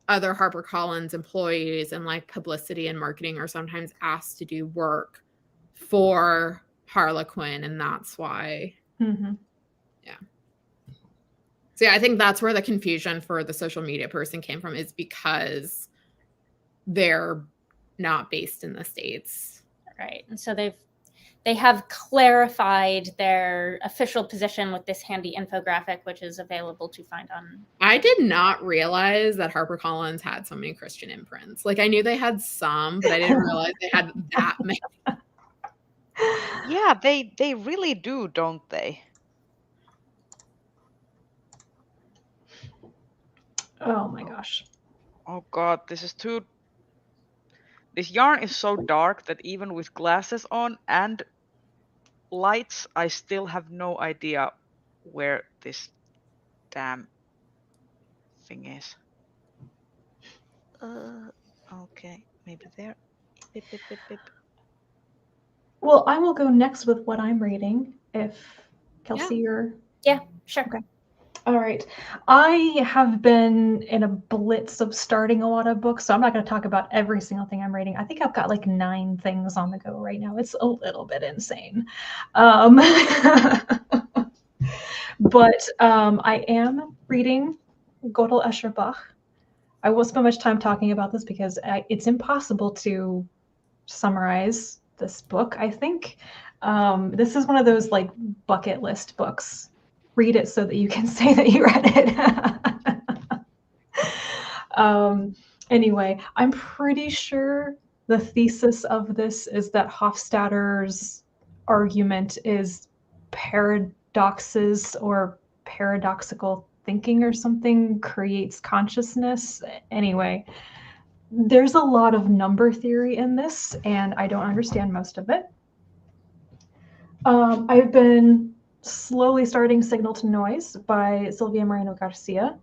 other HarperCollins employees and like publicity and marketing are sometimes asked to do work for Harlequin, and that's why. Yeah. So yeah, I think that's where the confusion for the social media person came from, is because they're not based in the States. Right. And so they have clarified their official position with this handy infographic, which is available to find on. I did not realize that HarperCollins had so many Christian imprints. Like I knew they had some, but I didn't realize they had that many. Yeah, they really do, don't they? Oh my gosh. Oh god, this yarn is so dark that even with glasses on and lights, I still have no idea where this damn thing is. Okay, maybe there. Beep, beep, beep, beep. Well, I will go next with what I'm reading. If Kelsey, you're... Yeah, sure. Okay. All right. I have been in a blitz of starting a lot of books, so I'm not going to talk about every single thing I'm reading. I think I've got like 9 things on the go right now. It's a little bit insane. But I am reading Gödel Escher Bach. I won't spend much time talking about this because it's impossible to summarize this book, I think. This is one of those like bucket list books. Read it so that you can say that you read it. Anyway, I'm pretty sure the thesis of this is that Hofstadter's argument is paradoxes or paradoxical thinking or something creates consciousness. Anyway, there's a lot of number theory in this, and I don't understand most of it. I've been slowly starting Signal to Noise by Silvia Moreno Garcia.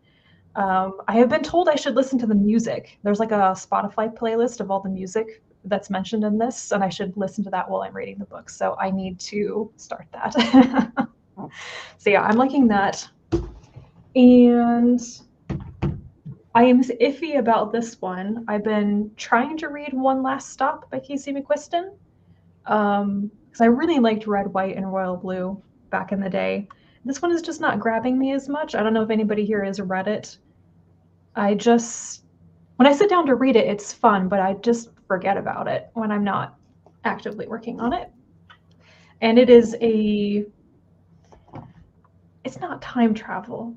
I have been told I should listen to the music. There's like a Spotify playlist of all the music that's mentioned in this, and I should listen to that while I'm reading the book. So I need to start that. So yeah, I'm liking that. And I am iffy about this one. I've been trying to read One Last Stop by Casey McQuiston. Because I really liked Red, White, and Royal Blue back in the day. This one is just not grabbing me as much. I don't know if anybody here has read it. When I sit down to read it, it's fun, but I just forget about it when I'm not actively working on it. And it's not time travel.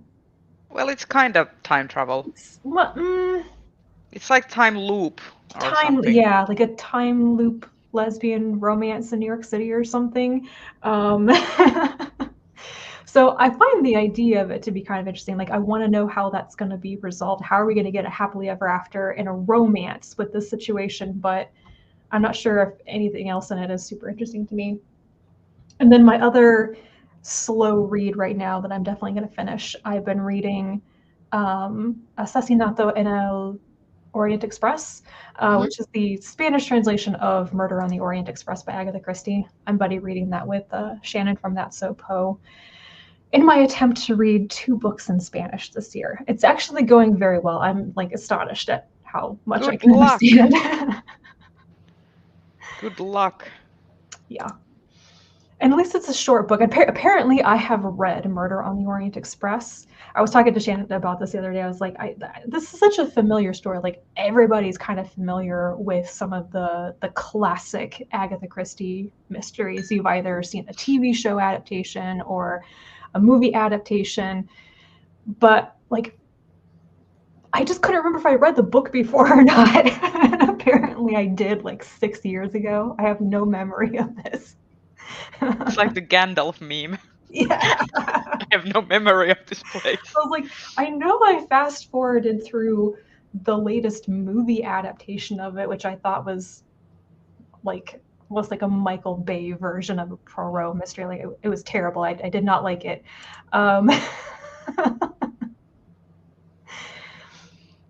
Well, it's kind of time travel. It's like time loop or something. Yeah, like a time loop lesbian romance in New York City or something. So I find the idea of it to be kind of interesting. Like, I want to know how that's going to be resolved. How are we going to get a happily ever after in a romance with this situation? But I'm not sure if anything else in it is super interesting to me. And then my other slow read right now that I'm definitely going to finish, I've been reading Asesinato en el Orient Express, which is the Spanish translation of Murder on the Orient Express by Agatha Christie. I'm buddy reading that with Shannon from That's So Poe in my attempt to read 2 books in Spanish this year. It's actually going very well. I'm like astonished at how much I can understand. Good luck. Yeah. And at least it's a short book. Apparently, I have read Murder on the Orient Express. I was talking to Shannon about this the other day. I was like, this is such a familiar story. Like, everybody's kind of familiar with some of the classic Agatha Christie mysteries. You've either seen a TV show adaptation or a movie adaptation. But, like, I just couldn't remember if I read the book before or not. Apparently, I did, like, 6 years ago. I have no memory of this. It's like the Gandalf meme. Yeah. I have no memory of this place. I was like, I know I fast forwarded through the latest movie adaptation of it, which I thought was like a Michael Bay version of a Poirot mystery. Like, it was terrible. I did not like it.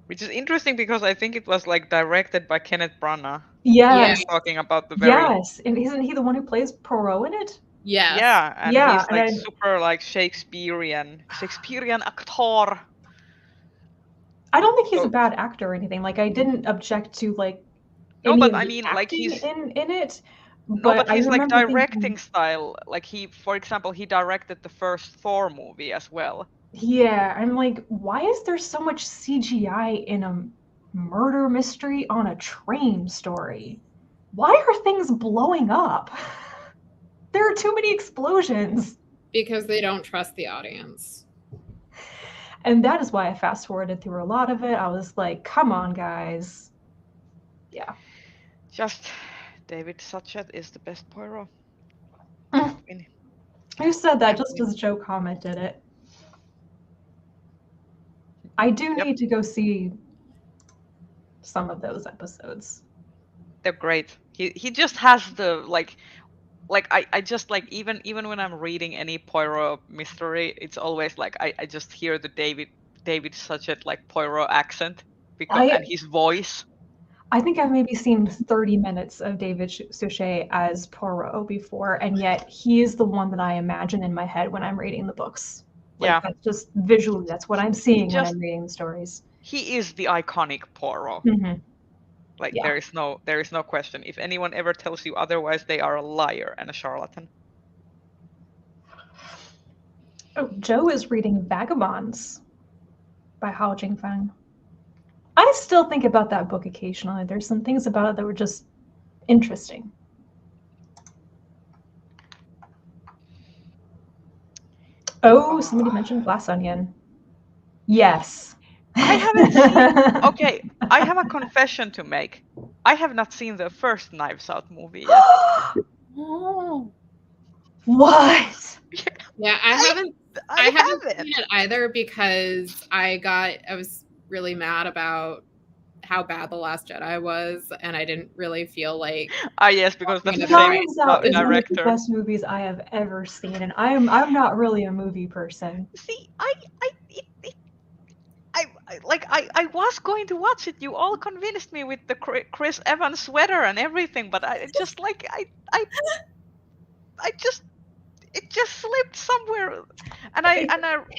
Which is interesting because I think it was like directed by Kenneth Branagh. Yes. Talking about the very... Yes. And isn't he the one who plays Poirot in it? Yes. Yeah, and Yeah, he's like super like Shakespearean actor. I don't think he's a bad actor or anything. Like, I didn't object to like no, any but of I the mean, acting like he's in it. No, but I his like remember directing thinking, style, like for example, he directed the first Thor movie as well. Yeah, I'm like, why is there so much CGI in a murder mystery on a train story? Why are things blowing up? There are too many explosions. Because they don't trust the audience. And that is why I fast forwarded through a lot of it. I was like, come on, guys. Yeah. Just David Suchet is the best Poirot. Who said that? Just as Joe commented it. I do need to go see some of those episodes. They're great. He just has the like I just like even when I'm reading any Poirot mystery, it's always like I just hear the David Suchet like Poirot accent and his voice. I think I've maybe seen 30 minutes of David Suchet as Poirot before, and yet he is the one that I imagine in my head when I'm reading the books. Like, that's just visually, that's what I'm seeing when I'm reading the stories. He is the iconic Poirot. Mm-hmm. Like, there is no question. If anyone ever tells you otherwise, they are a liar and a charlatan. Oh, Joe is reading Vagabonds by Hao Jingfeng. I still think about that book occasionally. There's some things about it that were just interesting. Oh, somebody mentioned Glass Onion. Yes. I haven't seen. Okay, I have a confession to make. I have not seen the first Knives Out movie yet. Oh. What? Yeah, I haven't I haven't haven't. seen it either because I was really mad about how bad The Last Jedi was, and I didn't really feel like Ah, yes, because that's the Knives same Knives Out is one of the director. best movies I have ever seen, and I'm not really a movie person. See, I was going to watch it. You all convinced me with the Chris Evans sweater and everything, but I just like I just it just slipped somewhere, and I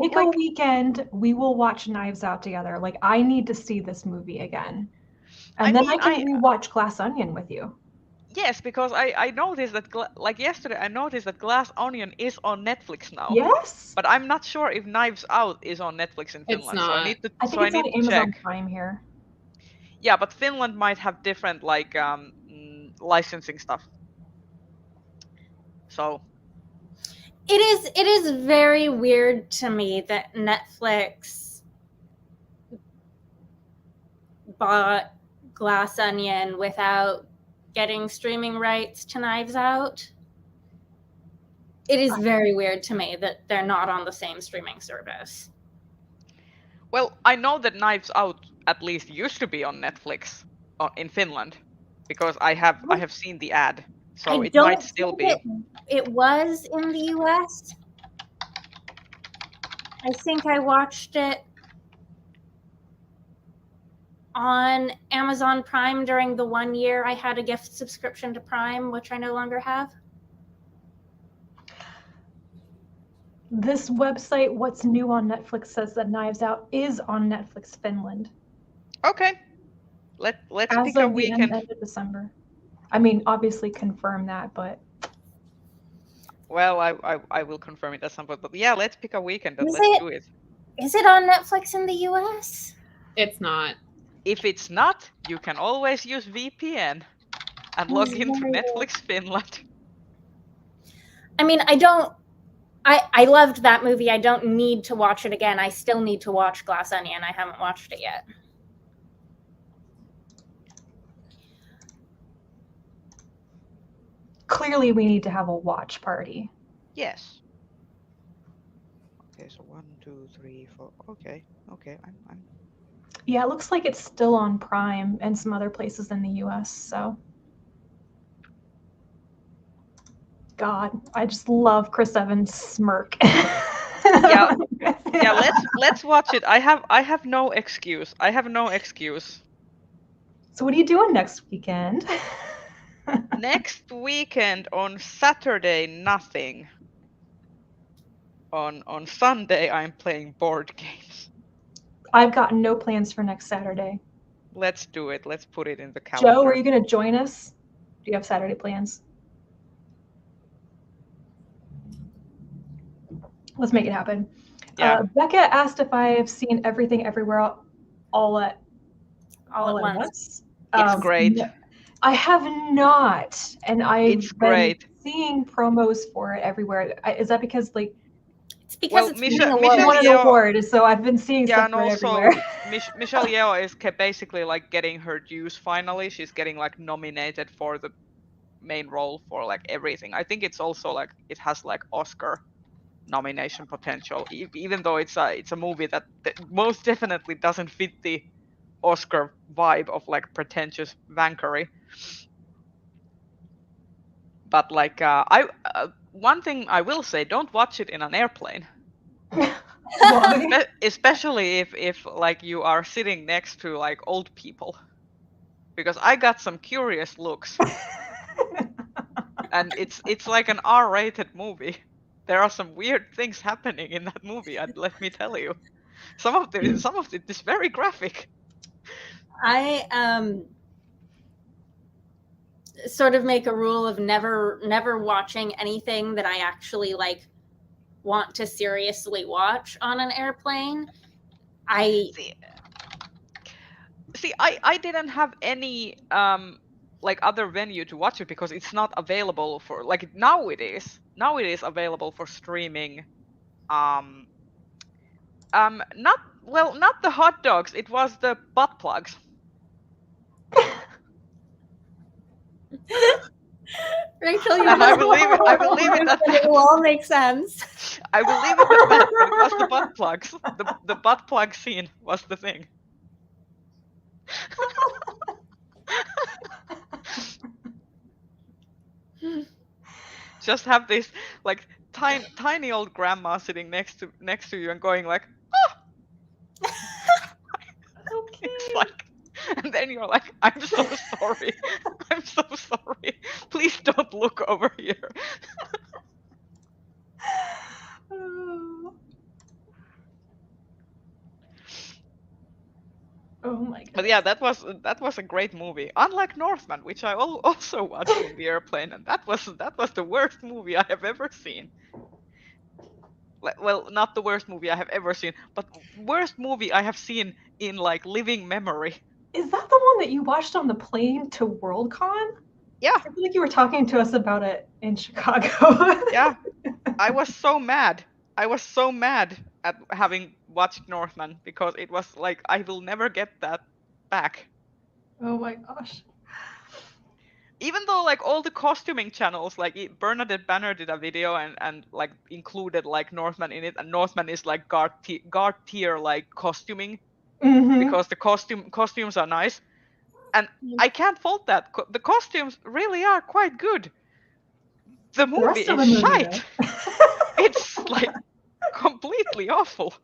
Pick a like weekend, we will watch Knives Out together. Like, I need to see this movie again, and I then mean, I can rewatch Glass Onion with you. yes, because I noticed that like yesterday I noticed that Glass Onion is on Netflix now. Yes, But I'm not sure if Knives Out is on Netflix in It's Finland, so I not. need to I think it's on Amazon check. Prime here. Yeah, but Finland might have different like licensing stuff. So It is very weird to me that Netflix bought Glass Onion without getting streaming rights to Knives Out. It is very weird to me that they're not on the same streaming service. well, I know that Knives Out at least used to be on Netflix in Finland because I have seen the ad, so I it don't might still think be. it was in the US. I think I watched it on Amazon Prime during the 1 year I had a gift subscription to Prime, which I no longer have. This website, What's New on Netflix, says that Knives Out is on Netflix Finland. Okay, let's as pick a of the weekend. end of December. I mean, obviously confirm that, but Well, I will confirm it at some point. But yeah, let's pick a weekend and Is let's it? do it. Is it on Netflix in the US? It's not. If it's not, you can always use VPN and log into Netflix Finland. I mean, I loved that movie. I don't need to watch it again. I still need to watch Glass Onion. I haven't watched it yet. clearly we need to have a watch party. Yes. Okay, so 1, 2, 3, 4. Okay, I'm. Yeah, it looks like it's still on Prime and some other places in the US, so. God, I just love Chris Evans' smirk. Yeah, let's watch it. I have no excuse. I have no excuse. So what are you doing next weekend? Next weekend on Saturday, nothing. On Sunday, I'm playing board games. I've got no plans for next Saturday. Let's do it. Let's put it in the calendar. Joe, are you going to join us? Do you have Saturday plans? Let's make it happen. Yeah. Becca asked if I've seen Everything Everywhere all at once. It's great. I have not, and I've been seeing promos for it everywhere. Is that because like? It's because it's Michelle won an award, so I've been seeing stuff and also everywhere. Michelle Yeoh is basically like getting her dues finally. She's getting like nominated for the main role for like everything. I think it's also like it has like Oscar nomination potential, even though it's a movie that most definitely doesn't fit the Oscar vibe of like pretentious vanquery. But like one thing I will say, don't watch it in an airplane. Especially if like you are sitting next to like old people, because I got some curious looks. And it's like an R-rated movie. There are some weird things happening in that movie, and let me tell you, some of it is very graphic. I sort of make a rule of never watching anything that I actually like want to seriously watch on an airplane. I didn't have any like other venue to watch it because it's not available for like now it is available for streaming not the hot dogs. It was the butt plugs. Rachel, you're And I will leave it. I will leave it at it will that. all make sense. I will leave it at that. But it was the butt plugs. The butt plug scene was the thing. Just have this like tiny old grandma sitting next to you and going like, oh! Okay. It's like, and then you're like, I'm so sorry. I'm so sorry. Please don't look over here. Oh my god. But yeah, that was a great movie. Unlike Northman, which I also watched in the airplane, and that was the worst movie I have ever seen. Well, not the worst movie I have ever seen, but worst movie I have seen in like living memory. Is that the one that you watched on the plane to Worldcon? Yeah. I feel like you were talking to us about it in Chicago. Yeah. I was so mad. I was so mad at having watched Northman because it was like I will never get that back. Oh my gosh. Even though like all the costuming channels, like Bernadette Banner did a video and like included like Northman in it, and Northman is like guard tier like costuming because the costumes are nice, and I can't fault that. The costumes really are quite good. The movie is shite. It's like completely awful.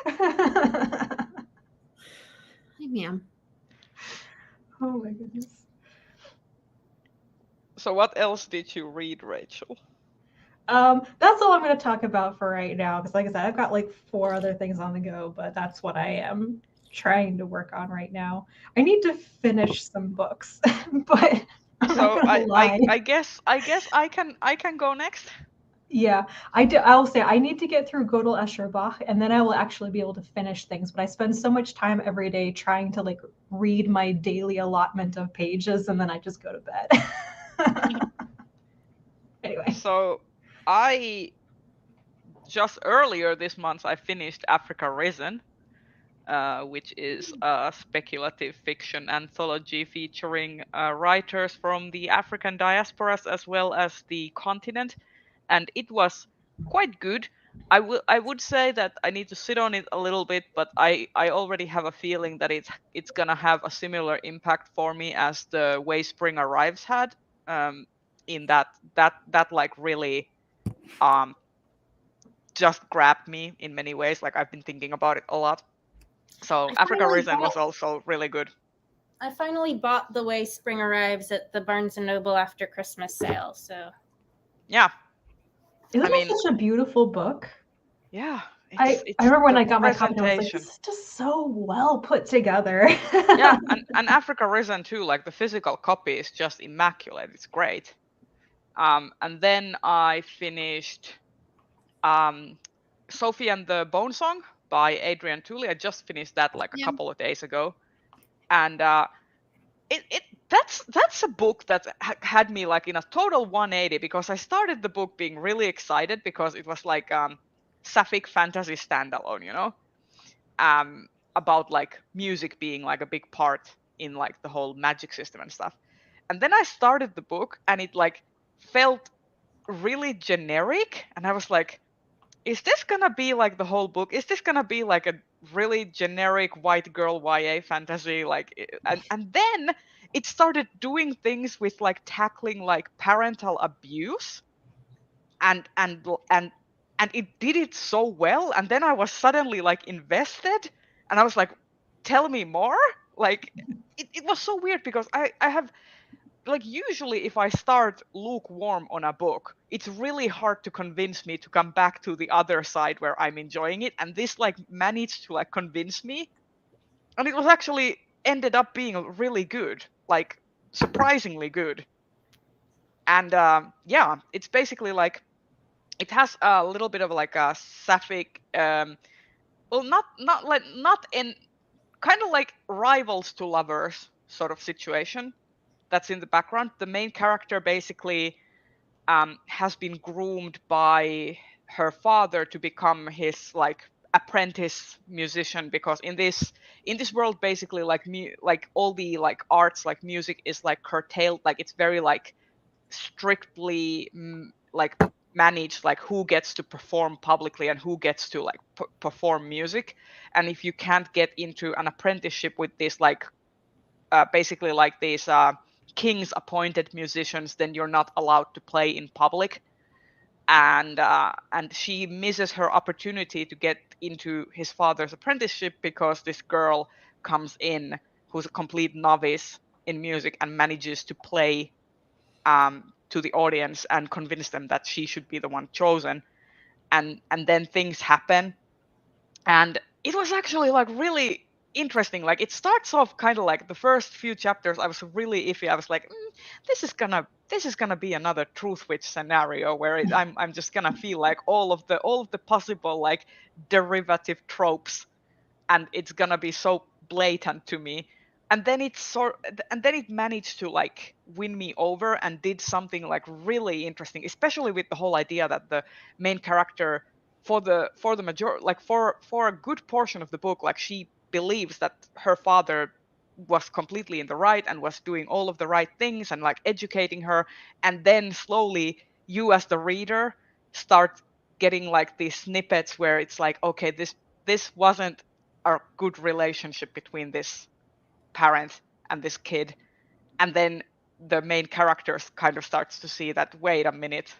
Hi, ma'am. Oh my goodness. So what else did you read, Rachel? That's all I'm going to talk about for right now, because like I said, I've got like 4 other things on the go, but that's what I am trying to work on right now. I need to finish some books, but I'm So not gonna lie. I guess I can go next. Yeah, I'll say I need to get through Gödel Escherbach, and then I will actually be able to finish things. But I spend so much time every day trying to like read my daily allotment of pages, and then I just go to bed. Anyway. So I just earlier this month I finished Africa Risen, which is a speculative fiction anthology featuring writers from the African diasporas as well as the continent, and it was quite good. I would say that I need to sit on it a little bit, but I already have a feeling that it's gonna have a similar impact for me as the Way Spring Arrives had, in that like really just grabbed me in many ways. Like I've been thinking about it a lot. So Africa Risen was also really good. I finally bought The Way Spring Arrives at the Barnes & Noble after Christmas sale, so... Yeah. Isn't it such a beautiful book? Yeah. I remember when I got my copy, I was like, this is just so well put together. Yeah, and Africa Risen too, like the physical copy is just immaculate. It's great. And then I finished Sophie and the Bone Song by Adrian Tooley. I just finished that like a couple of days ago. And that's a book that had me like in a total 180, because I started the book being really excited because it was like sapphic fantasy standalone, you know, about like music being like a big part in like the whole magic system and stuff. And then I started the book and it like felt really generic, and I was like, is this gonna be like the whole book? Is this gonna be like a really generic white girl YA fantasy? Like, and then it started doing things with like tackling like parental abuse, and it did it so well. And then I was suddenly like invested, and I was like, tell me more. Like, it was so weird because I have. Like usually if I start lukewarm on a book, it's really hard to convince me to come back to the other side where I'm enjoying it. And this like managed to like convince me. And it was actually ended up being really good, like surprisingly good. And yeah, it's basically like, it has a little bit of like a sapphic, well, not in kind of like rivals to lovers sort of situation that's in the background. The main character basically has been groomed by her father to become his like apprentice musician, because in this world basically like all the like arts, like music is like curtailed, like it's very like strictly like managed, like who gets to perform publicly and who gets to like perform music. And if you can't get into an apprenticeship with this like basically like these king's appointed musicians, then you're not allowed to play in public. And she misses her opportunity to get into his father's apprenticeship because this girl comes in who's a complete novice in music and manages to play to the audience and convince them that she should be the one chosen. And then things happen, and it was actually like really interesting. Like it starts off kind of like the first few chapters I was really iffy. I was like, this is gonna be another truth witch scenario where I'm just gonna feel like all of the possible like derivative tropes, and it's gonna be so blatant to me. And then it managed to like win me over and did something like really interesting, especially with the whole idea that the main character for the majority, like for a good portion of the book, like she believes that her father was completely in the right and was doing all of the right things and like educating her. And then slowly you as the reader start getting like these snippets where it's like, okay, this wasn't a good relationship between this parent and this kid. And then the main characters kind of starts to see that, wait a minute,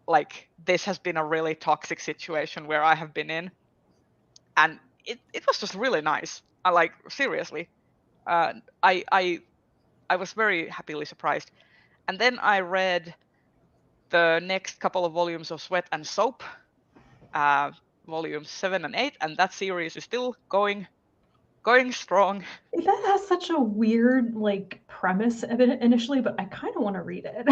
like this has been a really toxic situation where I have been in. And it was just really nice. I like, seriously, I was very happily surprised. And then I read the next couple of volumes of Sweat and Soap, volumes 7 and 8, and that series is still going strong. That has such a weird like premise initially, but I kind of want to read it.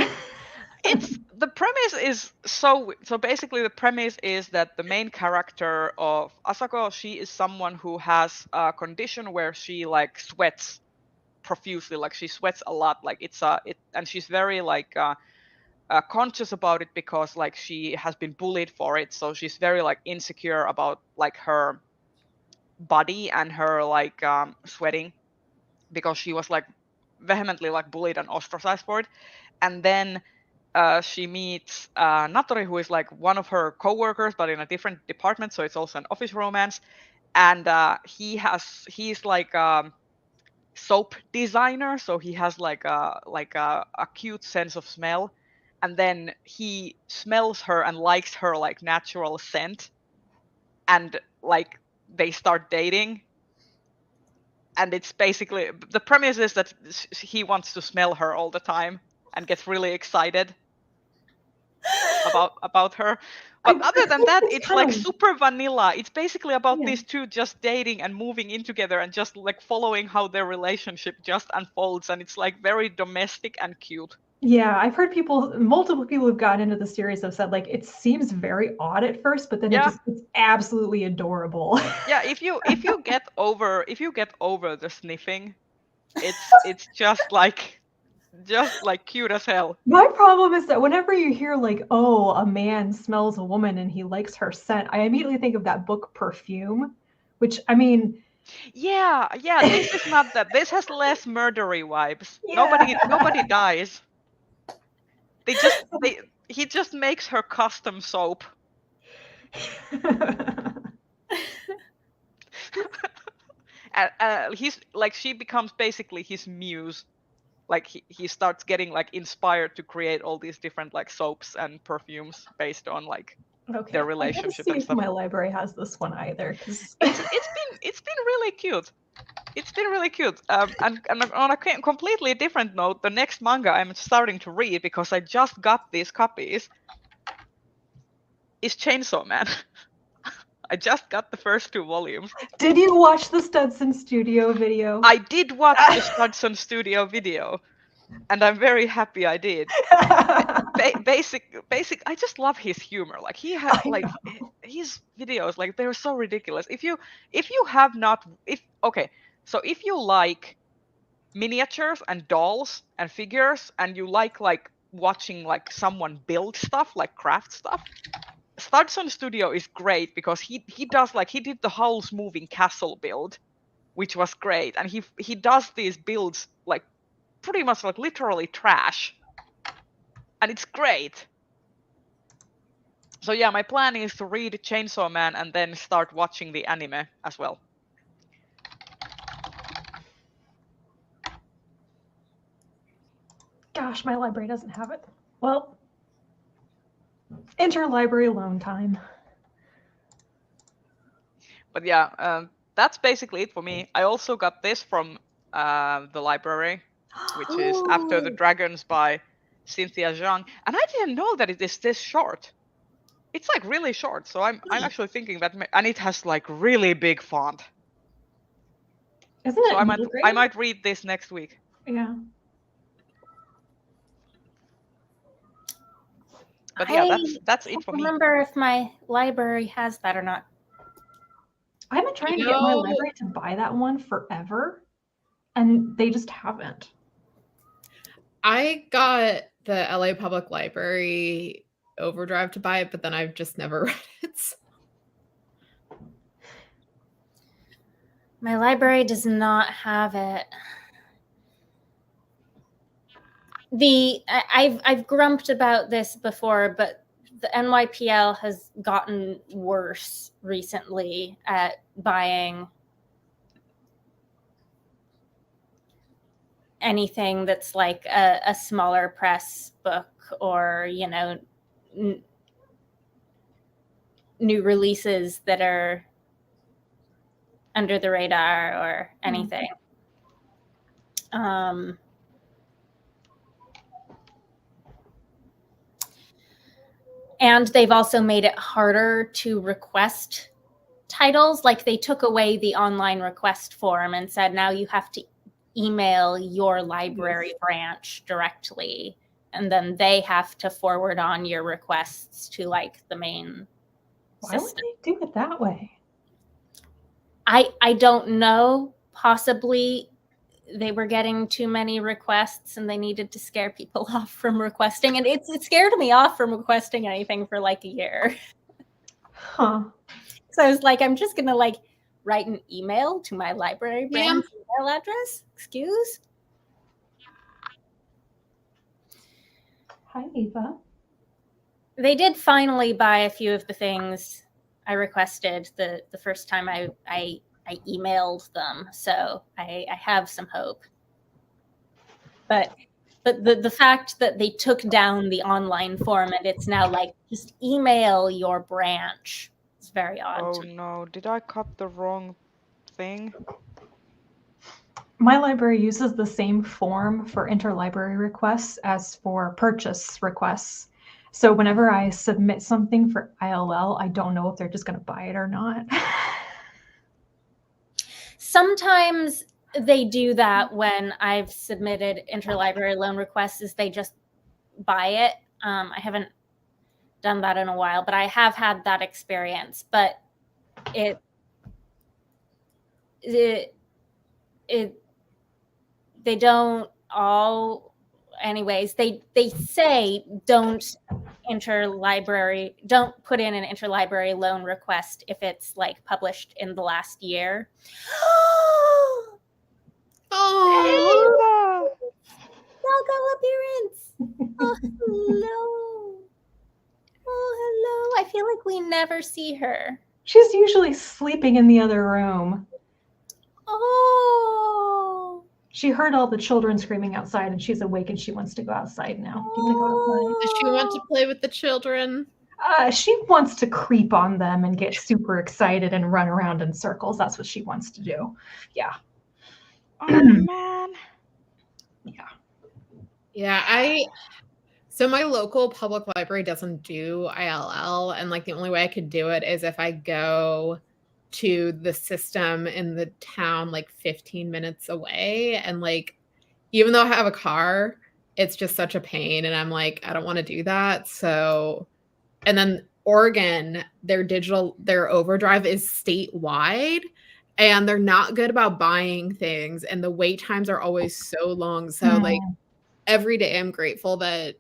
The premise is so basically the premise is that the main character of Asako, she is someone who has a condition where she like sweats profusely, like she sweats a lot, like and she's very like conscious about it because like she has been bullied for it, so she's very like insecure about like her body and her like sweating, because she was like vehemently like bullied and ostracized for it. And then she meets Natori, who is like one of her co-workers but in a different department, so it's also an office romance. And he's like soap designer, so he has like a cute sense of smell. And then he smells her and likes her like natural scent, and like they start dating. And it's basically, the premise is that he wants to smell her all the time and gets really excited about her. But other than that, it's like super vanilla. It's basically about these two just dating and moving in together and just like following how their relationship just unfolds. And it's like very domestic and cute. Yeah, I've heard multiple people who've gotten into the series have said like it seems very odd at first, but then it's absolutely adorable. Yeah, if you get over the sniffing, it's just like cute as hell. My problem is that whenever you hear like, oh, a man smells a woman and he likes her scent, I immediately think of that book Perfume, which I mean. Yeah, this is not that. This has less murdery vibes. Yeah. Nobody dies. He just makes her custom soap. He's like, she becomes basically his muse. Like he starts getting like inspired to create all these different like soaps and perfumes based on like their relationship. I gotta see if my library has this one either. It's been really cute. It's been really cute. And on a completely different note, the next manga I'm starting to read, because I just got these copies, is Chainsaw Man. I just got the first 2 volumes. Did you watch the Studson Studio video? I did watch the Studson Studio video, and I'm very happy I did. Basic. I just love his humor. Like he has like his videos, like they're so ridiculous. If you like miniatures and dolls and figures, and you like watching like someone build stuff, like craft stuff, Studson Studio is great because he does like he did the Howl's Moving Castle build, which was great, and he does these builds like pretty much like literally trash, and it's great. So yeah, my plan is to read Chainsaw Man and then start watching the anime as well. Gosh, my library doesn't have it. Well, interlibrary loan time. But yeah, that's basically it for me. I also got this from the library, which is After the Dragons by Cynthia Zhang, and I didn't know that it is this short. It's like really short, so I'm actually thinking that, and it has like really big font. Isn't it? So I might read this next week. Yeah. But yeah, that's it for me. I don't remember if my library has that or not. I've been trying to get my library to buy that one forever, and they just haven't. I got the LA Public Library Overdrive to buy it, but then I've just never read it. My library does not have it. I've grumped about this before, but the NYPL has gotten worse recently at buying anything that's like a smaller press book or, you know, new releases that are under the radar or anything. And they've also made it harder to request titles. Like they took away the online request form and said, now you have to email your library branch directly. And then they have to forward on your requests to like the main system. Why would they do it that way? I don't know. Possibly they were getting too many requests and they needed to scare people off from requesting. And it scared me off from requesting anything for like a year. Huh. So I was like, I'm just going to like write an email to my library branch email address. Excuse? Hi, Eva. They did finally buy a few of the things I requested the first time I emailed them, so I have some hope. But the fact that they took down the online form and it's now like just email your branch is very odd. Oh no, did I cut the wrong thing? My library uses the same form for interlibrary requests as for purchase requests. So whenever I submit something for ILL, I don't know if they're just going to buy it or not. Sometimes they do that when I've submitted interlibrary loan requests, is they just buy it. I haven't done that in a while, but I have had that experience. But they don't all, anyways, they say don't put in an interlibrary loan request if it's like published in the last year. Oh, Doggo appearance. Oh, hello. Oh, hello. I feel like we never see her. She's usually sleeping in the other room. Oh. She heard all the children screaming outside and she's awake and she wants to go outside now. Do you want to go outside? Does she want to play with the children? She wants to creep on them and get super excited and run around in circles. That's what she wants to do. Yeah. Oh, man. Yeah, so my local public library doesn't do ILL, and like the only way I could do it is if I go to the system in the town like 15 minutes away, and like even though I have a car, it's just such a pain, and I'm like, I don't want to do that. So, and then Oregon, their overdrive is statewide, and they're not good about buying things, and the wait times are always so long. So like every day I'm grateful that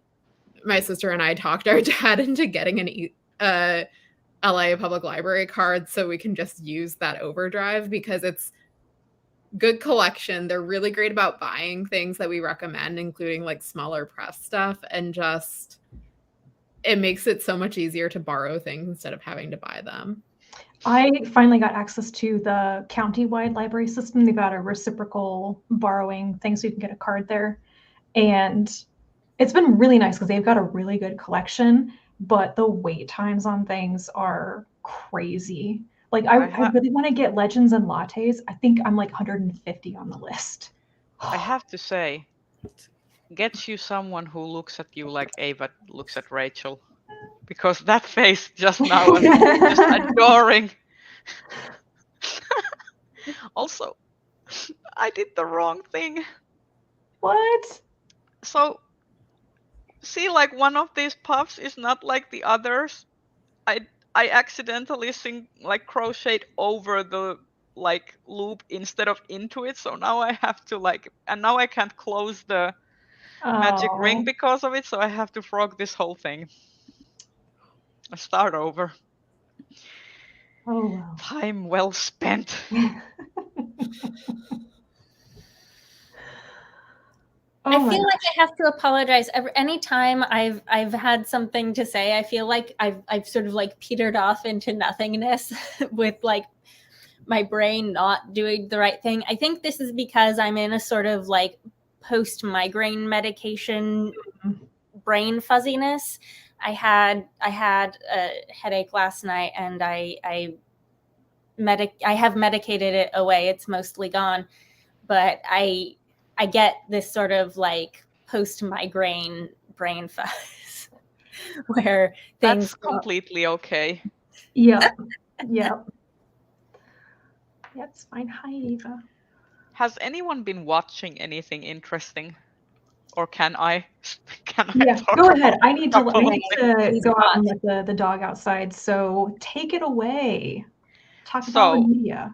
my sister and I talked our dad into getting LA Public Library cards so we can just use that overdrive because it's good collection. They're really great about buying things that we recommend, including like smaller press stuff, and just it makes it so much easier to borrow things instead of having to buy them. I finally got access to the county-wide library system. They've got a reciprocal borrowing thing, so you can get a card there. And it's been really nice because they've got a really good collection, but the wait times on things are crazy. Like I really want to get Legends and Lattes. I think I'm like 150 on the list. I have to say, get you someone who looks at you like Ava looks at Rachel. Because that face just now was just adoring. Also, I did the wrong thing. What? So, see, like one of these puffs is not like the others. I accidentally crocheted over the like loop instead of into it. So now I have to and now I can't close the magic ring because of it. So I have to frog this whole thing. Start over. Oh, wow. Time well spent. I feel like I have to apologize. Anytime I've had something to say, I feel like I've sort of like petered off into nothingness with like my brain not doing the right thing. I think this is because I'm in a sort of like post-migraine medication brain fuzziness. I had a headache last night, and I have medicated it away. It's mostly gone, but I get this sort of like post-migraine brain fuzz where things That's completely okay. Yeah. Yeah. That's fine. Hi, Eva. Has anyone been watching anything interesting? Or can I? Yeah, go ahead. I need to go out and let the dog outside. So take it away. Talk about the media.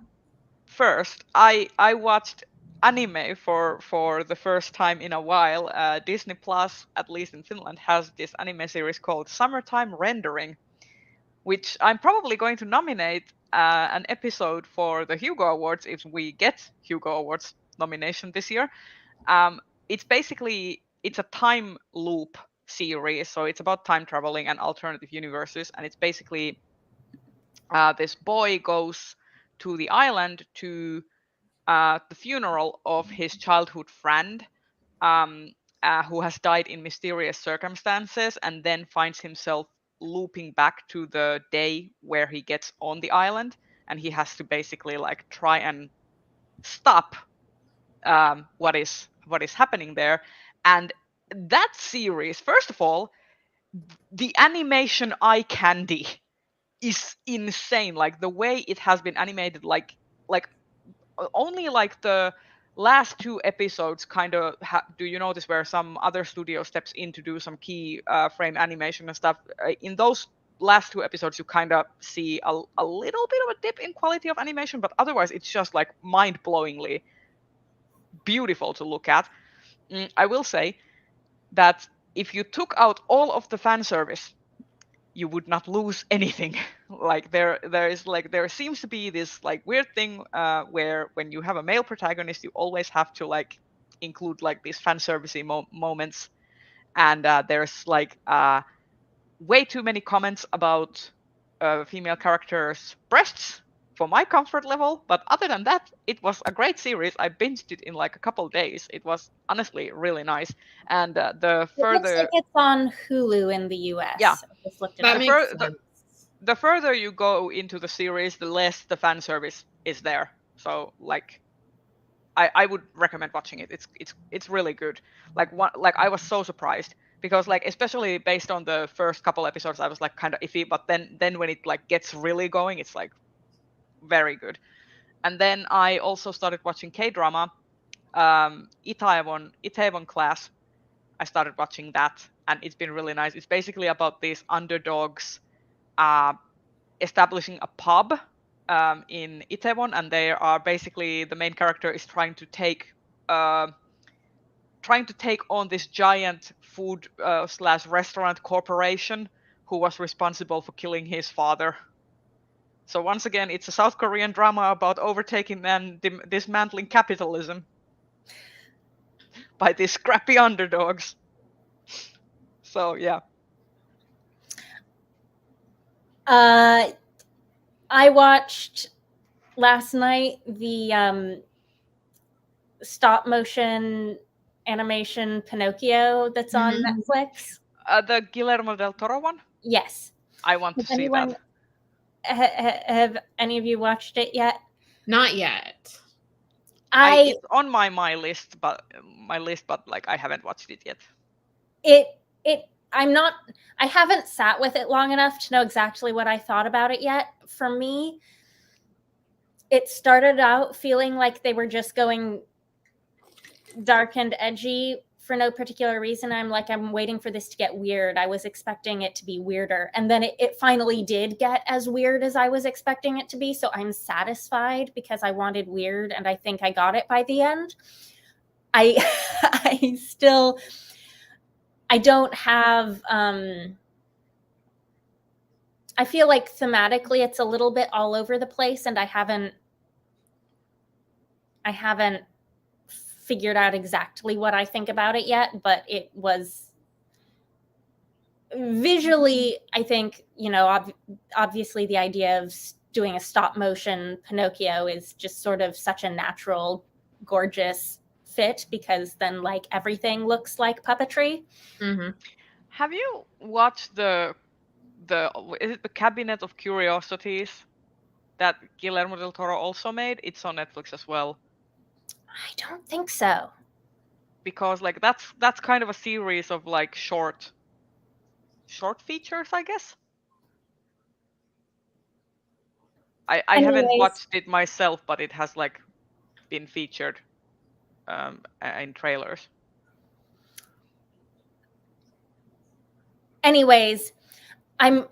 First, I watched anime for the first time in a while. Disney Plus, at least in Finland, has this anime series called Summertime Rendering, which I'm probably going to nominate an episode for the Hugo Awards if we get Hugo Awards nomination this year. It's a time loop series, so it's about time traveling and alternative universes, and it's basically this boy goes to the island to the funeral of his childhood friend who has died in mysterious circumstances, and then finds himself looping back to the day where he gets on the island, and he has to basically like try and stop what is happening there. And that series, first of all, the animation eye candy is insane. Like the way it has been animated, like only like the last two episodes kind of do you notice where some other studio steps in to do some key frame animation and stuff. In those last two episodes you kind of see a little bit of a dip in quality of animation, but otherwise it's just like mind-blowingly beautiful to look at. I will say that if you took out all of the fan service, you would not lose anything. Like there seems to be this like weird thing where when you have a male protagonist, you always have to like include like these fan servicey moments, and there's like way too many comments about female characters' breasts for my comfort level. But other than that, it was a great series. I binged it in like a couple days. It was honestly really nice. And it looks like it's on Hulu in the US. Yeah, I just looked it That up. makes sense. The further you go into the series, the less the fan service is there. So like, I would recommend watching it. It's really good. Like I was so surprised because like especially based on the first couple episodes, I was like kind of iffy. But then when it like gets really going, it's like very good. And then I also started watching K-drama, Itaewon Class. I started watching that, and it's been really nice. It's basically about these underdogs establishing a pub in Itaewon, and they are basically the main character is trying to take on this giant food / restaurant corporation who was responsible for killing his father So once again, it's a South Korean drama about overtaking and dismantling capitalism by these scrappy underdogs. So yeah. I watched last night the stop motion animation Pinocchio that's on Netflix. The Guillermo del Toro one? Yes. I want to see that. Have any of you watched it yet? Not yet. It's on my list, but like I haven't watched it yet. I haven't sat with it long enough to know exactly what I thought about it yet. For me, it started out feeling like they were just going dark and edgy for no particular reason. I'm waiting for this to get weird. I was expecting it to be weirder. And then it finally did get as weird as I was expecting it to be. So I'm satisfied because I wanted weird and I think I got it by the end. I don't have, I feel like thematically it's a little bit all over the place and I haven't figured out exactly what I think about it yet, but it was visually, I think, obviously the idea of doing a stop motion Pinocchio is just sort of such a natural, gorgeous fit because then like everything looks like puppetry. Mm-hmm. Have you watched the Cabinet of Curiosities that Guillermo del Toro also made? It's on Netflix as well. I don't think so. Because like that's kind of a series of like short features, I guess. I haven't watched it myself, but it has like been featured in trailers. Anyways, I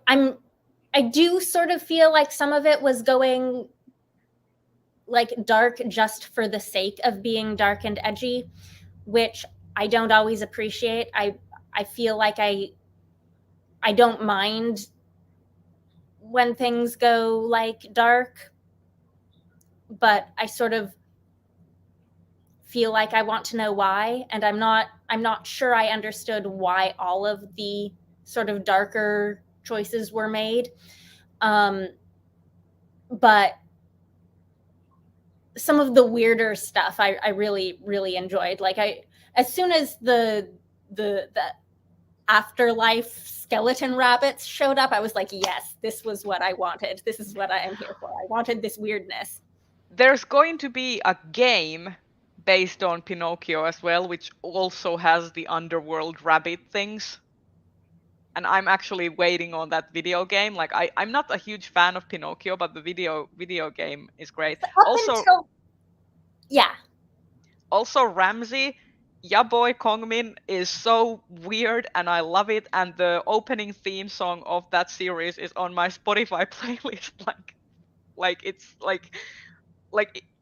do sort of feel like some of it was going like dark just for the sake of being dark and edgy, which I don't always appreciate. I feel like I don't mind when things go like dark, but I sort of feel like I want to know why, and I'm not sure I understood why all of the sort of darker choices were made. But some of the weirder stuff I really, really enjoyed. Like as soon as the afterlife skeleton rabbits showed up, I was like, yes, this was what I wanted. This is what I am here for. I wanted this weirdness. There's going to be a game based on Pinocchio as well, which also has the underworld rabbit things. And I'm actually waiting on that video game. Like I'm not a huge fan of Pinocchio, but the video game is great. Also Ramsey, ya boy Kongmin is so weird and I love it. And the opening theme song of that series is on my Spotify playlist. Like it's like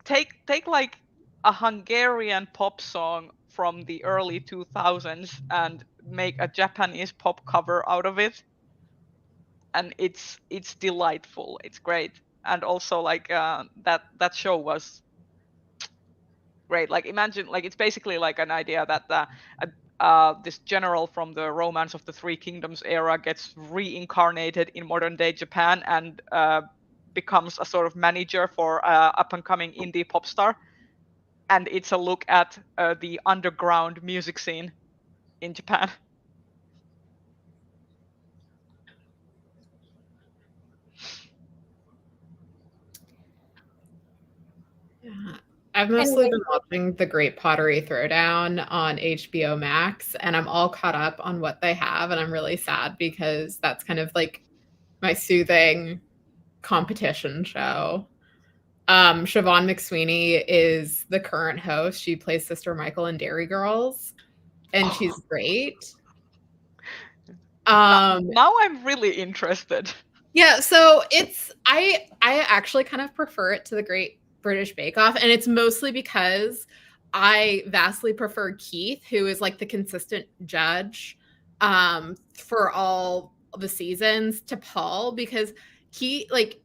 take like a Hungarian pop song from the early 2000s and make a Japanese pop cover out of it, and it's delightful. It's great. And also like that show was great. Like imagine, like it's basically like an idea that this general from the Romance of the Three Kingdoms era gets reincarnated in modern day Japan and becomes a sort of manager for up and coming indie pop star. And it's a look at the underground music scene in Japan. Yeah. I've mostly been watching The Great Pottery Throwdown on HBO Max, and I'm all caught up on what they have, and I'm really sad because that's kind of like my soothing competition show. Siobhan McSweeney is the current host. She plays Sister Michael in Dairy Girls, and she's great. Now I'm really interested. Yeah, so I actually kind of prefer it to the Great British Bake Off, and it's mostly because I vastly prefer Keith, who is like the consistent judge for all the seasons, to Paul, because Keith, like,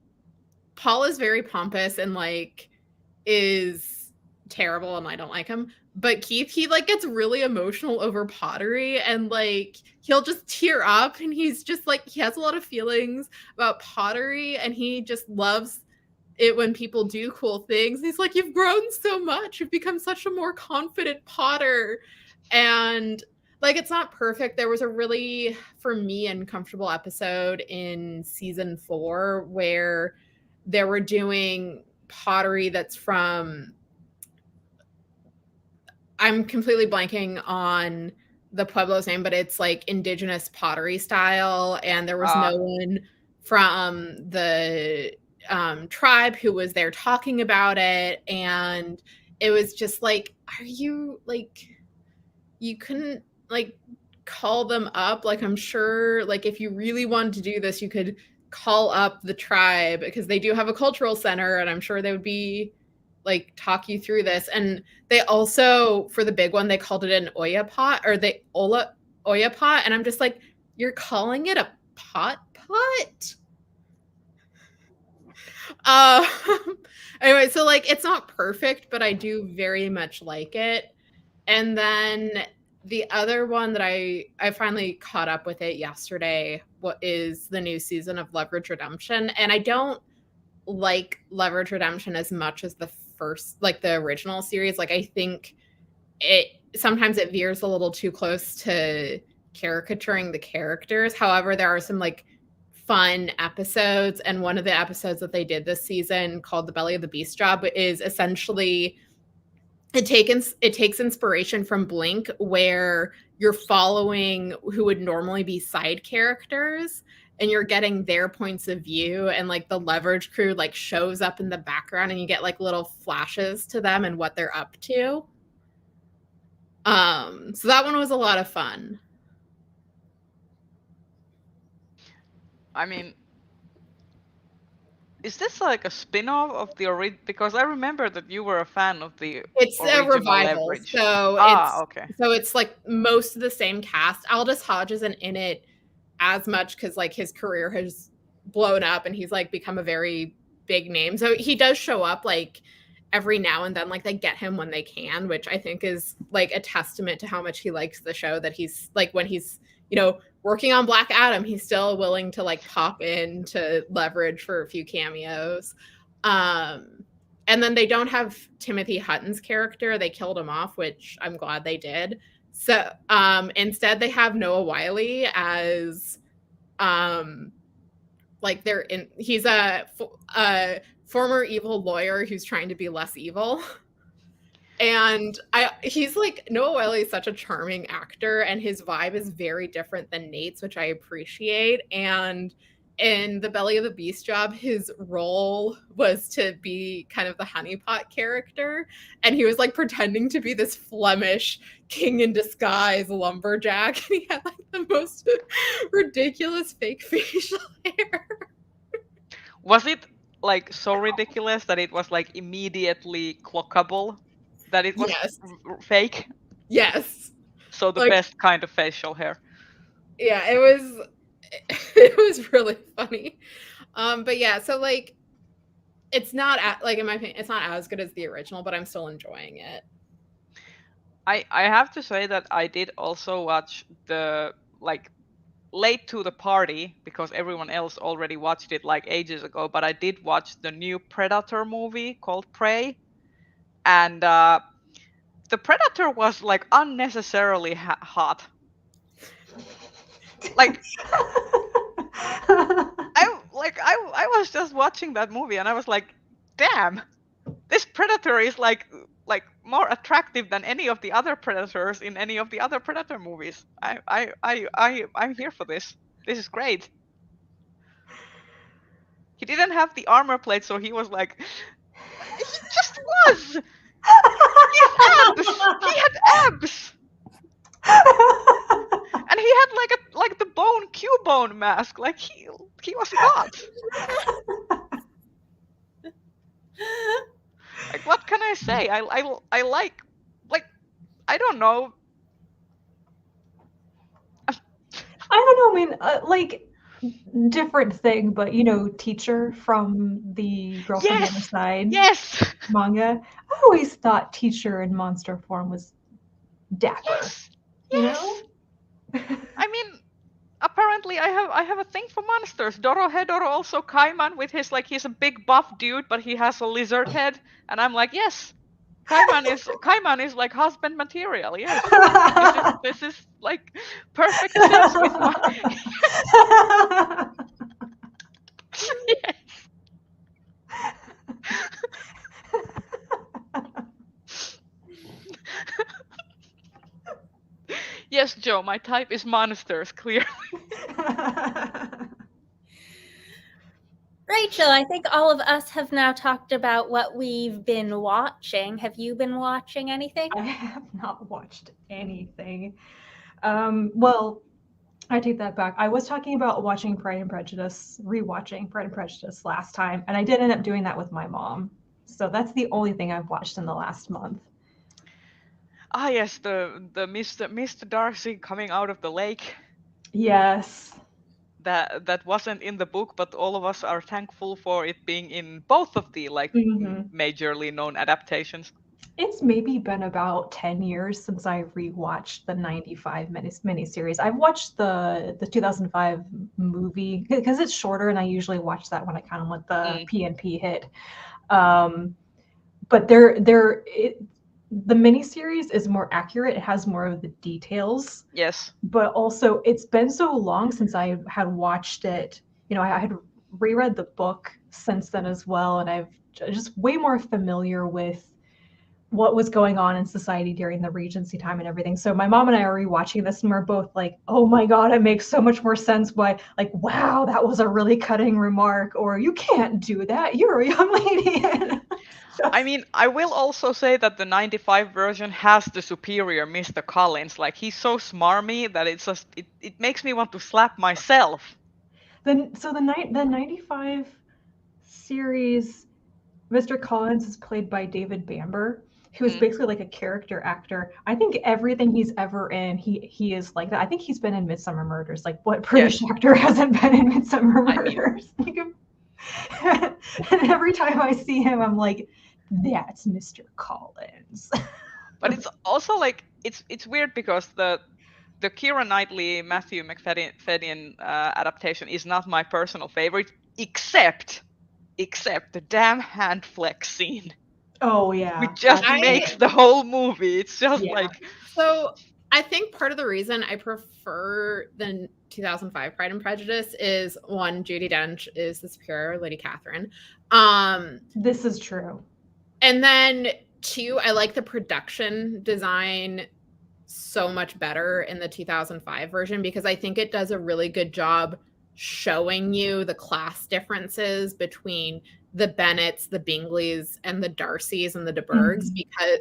Paul is very pompous and like is terrible, and I don't like him. But Keith, he like gets really emotional over pottery, and like he'll just tear up, and he's just like, he has a lot of feelings about pottery, and he just loves it when people do cool things. He's like, you've grown so much, you've become such a more confident potter. And like, it's not perfect. There was a really, for me, uncomfortable episode in season 4 where they were doing pottery that's from, I'm completely blanking on the Pueblo's name, but it's like indigenous pottery style. And there was no one from the tribe who was there talking about it. And it was just like, are you like, you couldn't like call them up? Like, I'm sure like if you really wanted to do this, you could call up the tribe, because they do have a cultural center, and I'm sure they would be like talk you through this. And they also, for the big one, they called it an Oya pot, or the Oya pot, and I'm just like, you're calling it a pot? Anyway, so like it's not perfect, but I do very much like it. And then the other one that I finally caught up with it yesterday, what is the new season of Leverage Redemption. And I don't like Leverage Redemption as much as the first, like the original series. Like, I think sometimes it veers a little too close to caricaturing the characters. However, there are some like fun episodes, and one of the episodes that they did this season, called The Belly of the Beast Job, is essentially it takes inspiration from Blink, where you're following who would normally be side characters, and you're getting their points of view, and like the Leverage crew like shows up in the background, and you get like little flashes to them and what they're up to. So that one was a lot of fun. I mean, is this like a spin-off of the original? Because I remember that you were a fan of the It's a revival. Leverage. So okay. So it's like most of the same cast. Aldous Hodge isn't in it as much because like his career has blown up and he's like become a very big name. So he does show up like every now and then, like they get him when they can, which I think is like a testament to how much he likes the show, that he's like, when he's, you know, working on Black Adam, he's still willing to like pop in to Leverage for a few cameos. And then they don't have Timothy Hutton's character. They killed him off, which I'm glad they did. So instead they have Noah Wyle as like he's a former evil lawyer who's trying to be less evil. And he's like, Noah Wyle is such a charming actor, and his vibe is very different than Nate's, which I appreciate. And in The Belly of the Beast Job, his role was to be kind of the honeypot character. And he was like pretending to be this Flemish king in disguise lumberjack. And he had like the most ridiculous fake facial hair. Was it like so ridiculous that it was like immediately clockable? That it was fake? Yes. So the best kind of facial hair. Yeah, it was really funny. But yeah, so like it's not like, in my opinion, it's not as good as the original, but I'm still enjoying it. I have to say that I did also watch the like late to the party because everyone else already watched it like ages ago, but I did watch the new Predator movie called Prey. And the Predator was like unnecessarily hot. Like, I was just watching that movie and I was like, damn, this Predator is like more attractive than any of the other Predators in any of the other Predator movies. I'm here for this. This is great. He didn't have the armor plate, so he was like, he just was. He had abs. And he had like the Cubone mask. Like he was hot. Like, what can I say? I like I don't know. I don't know. I mean, like different thing, but Teacher from the Girl from the Other Side Yes. manga. I always thought Teacher in monster form was dapper. Yes. You Yes. know? I mean, apparently I have a thing for monsters. Dorohedoro also Kaiman with his he's a big buff dude, but he has a lizard head, and I'm like, yes, Kaiman is like husband material. Yes, this is like perfect sense with my yes. Yes, Joe, my type is monsters, clearly. Rachel, I think all of us have now talked about what we've been watching. Have you been watching anything? I have not watched anything. Well, I take that back. I was talking about watching Pride and Prejudice, rewatching Pride and Prejudice last time, and I did end up doing that with my mom. So that's the only thing I've watched in the last month. Ah, yes, the Mr. Darcy coming out of the lake. Yes. That wasn't in the book, but all of us are thankful for it being in both of the majorly known adaptations. It's maybe been about 10 years since I rewatched the 95 miniseries. I've watched the 2005 movie because it's shorter, and I usually watch that when I kind of let the PNP hit. But the miniseries is more accurate. It has more of the details. Yes. But also, it's been so long since I had watched it. I had reread the book since then as well, and I've just way more familiar with what was going on in society during the Regency time and everything. So my mom and I are rewatching this, and we're both like, oh my God, it makes so much more sense. Why, like, wow, that was a really cutting remark, or you can't do that. You're a young lady. I mean, I will also say that the 95 version has the superior Mr. Collins. Like, he's so smarmy that it's just, it makes me want to slap myself. So the 95 series, Mr. Collins is played by David Bamber, who is basically like a character actor. I think everything he's ever in, he is like that. I think he's been in Midsummer Murders. Like, what British actor hasn't been in Midsummer Murders? I mean... and every time I see him, I'm like, that's Mr. Collins. But it's also like, it's weird because the Keira Knightley, Matthew McFadden adaptation is not my personal favorite, except the damn hand flex scene. Oh yeah. Which just makes the whole movie. It's just like... So I think part of the reason I prefer the 2005 Pride and Prejudice is, one, Judi Dench is the superior Lady Catherine. This is true. And then two, I like the production design so much better in the 2005 version because I think it does a really good job showing you the class differences between the Bennets, the Bingleys, and the Darcys and the de Bourghs,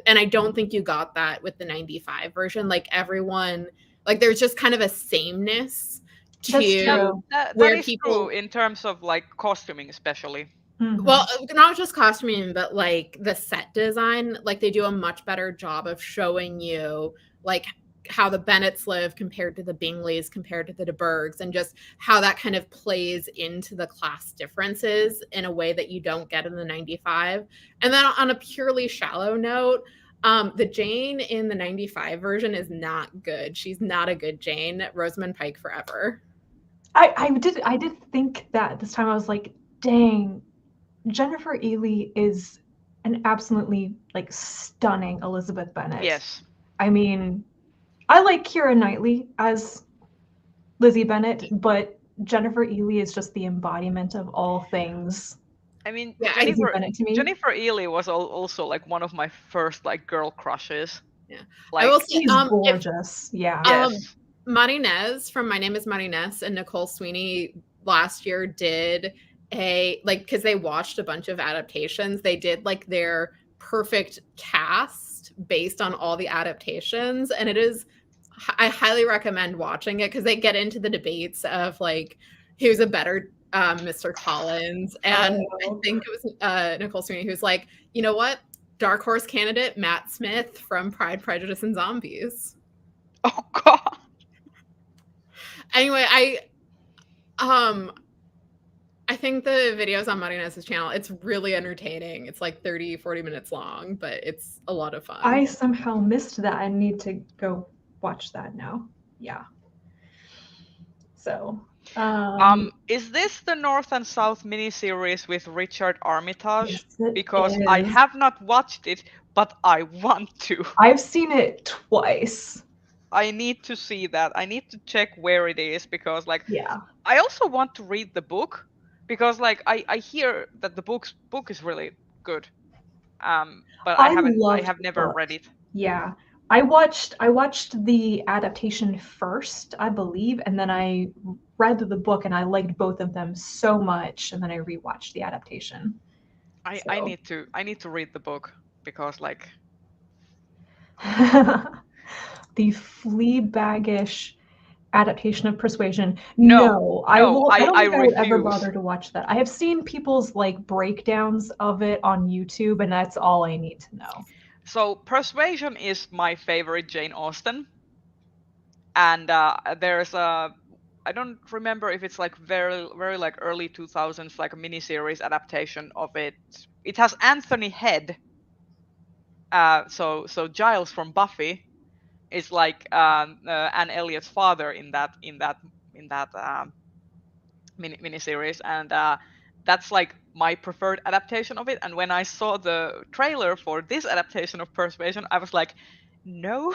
and I don't think you got that with the 95 version. Like, everyone, like, there's just kind of a sameness to that where is people true in terms of like costuming, especially. Well, not just costuming, but like the set design. Like, they do a much better job of showing you like how the Bennets live compared to the Bingleys, compared to the de Bourghs, and just how that kind of plays into the class differences in a way that you don't get in the 95. And then on a purely shallow note, the Jane in the 95 version is not good. She's not a good Jane. Rosamund Pike forever. I did think that this time. I was like, dang, Jennifer Ely is an absolutely like stunning Elizabeth Bennet. Yes. I mean, I like Keira Knightley as Lizzie Bennet, but Jennifer Ely is just the embodiment of all things. I mean, Jennifer Ely was also like one of my first like girl crushes. Yeah, like, I will say, she's gorgeous. Yes. Marinez from My Name is Marinez and Nicole Sweeney last year did because they watched a bunch of adaptations. They did like their perfect cast based on all the adaptations, and I highly recommend watching it because they get into the debates of like who's a better Mr. Collins, and I think it was Nicole Sweeney who's like, you know what, dark horse candidate Matt Smith from Pride, Prejudice, and Zombies. Oh God. Anyway, I think the videos on Marina's channel, it's really entertaining. It's like 30, 40 minutes long, but it's a lot of fun. I somehow missed that and need to go watch that now. Yeah. So, is this the North and South miniseries with Richard Armitage? yes, it Because I is. have not watched it, but I want to. I've seen it twice. I need to see that. I need to check where it is because, like, Yeah. I also want to read the book because, like, I hear that the book is really good. But I have never read it. Yeah. I watched the adaptation first, I believe, and then I read the book and I liked both of them so much, and then I rewatched the adaptation. I need to read the book because, like, the Fleabag-ish adaptation of Persuasion. No, I don't think I would ever refuse. bother to watch that. I have seen people's like breakdowns of it on YouTube, and that's all I need to know. So Persuasion is my favorite Jane Austen, and there's a, I don't remember if it's like very like early 2000s, like a miniseries adaptation of it. It has Anthony Head. So Giles from Buffy is like Anne Elliot's father in that miniseries, and that's like my preferred adaptation of it. And when I saw the trailer for this adaptation of Persuasion, I was like, no,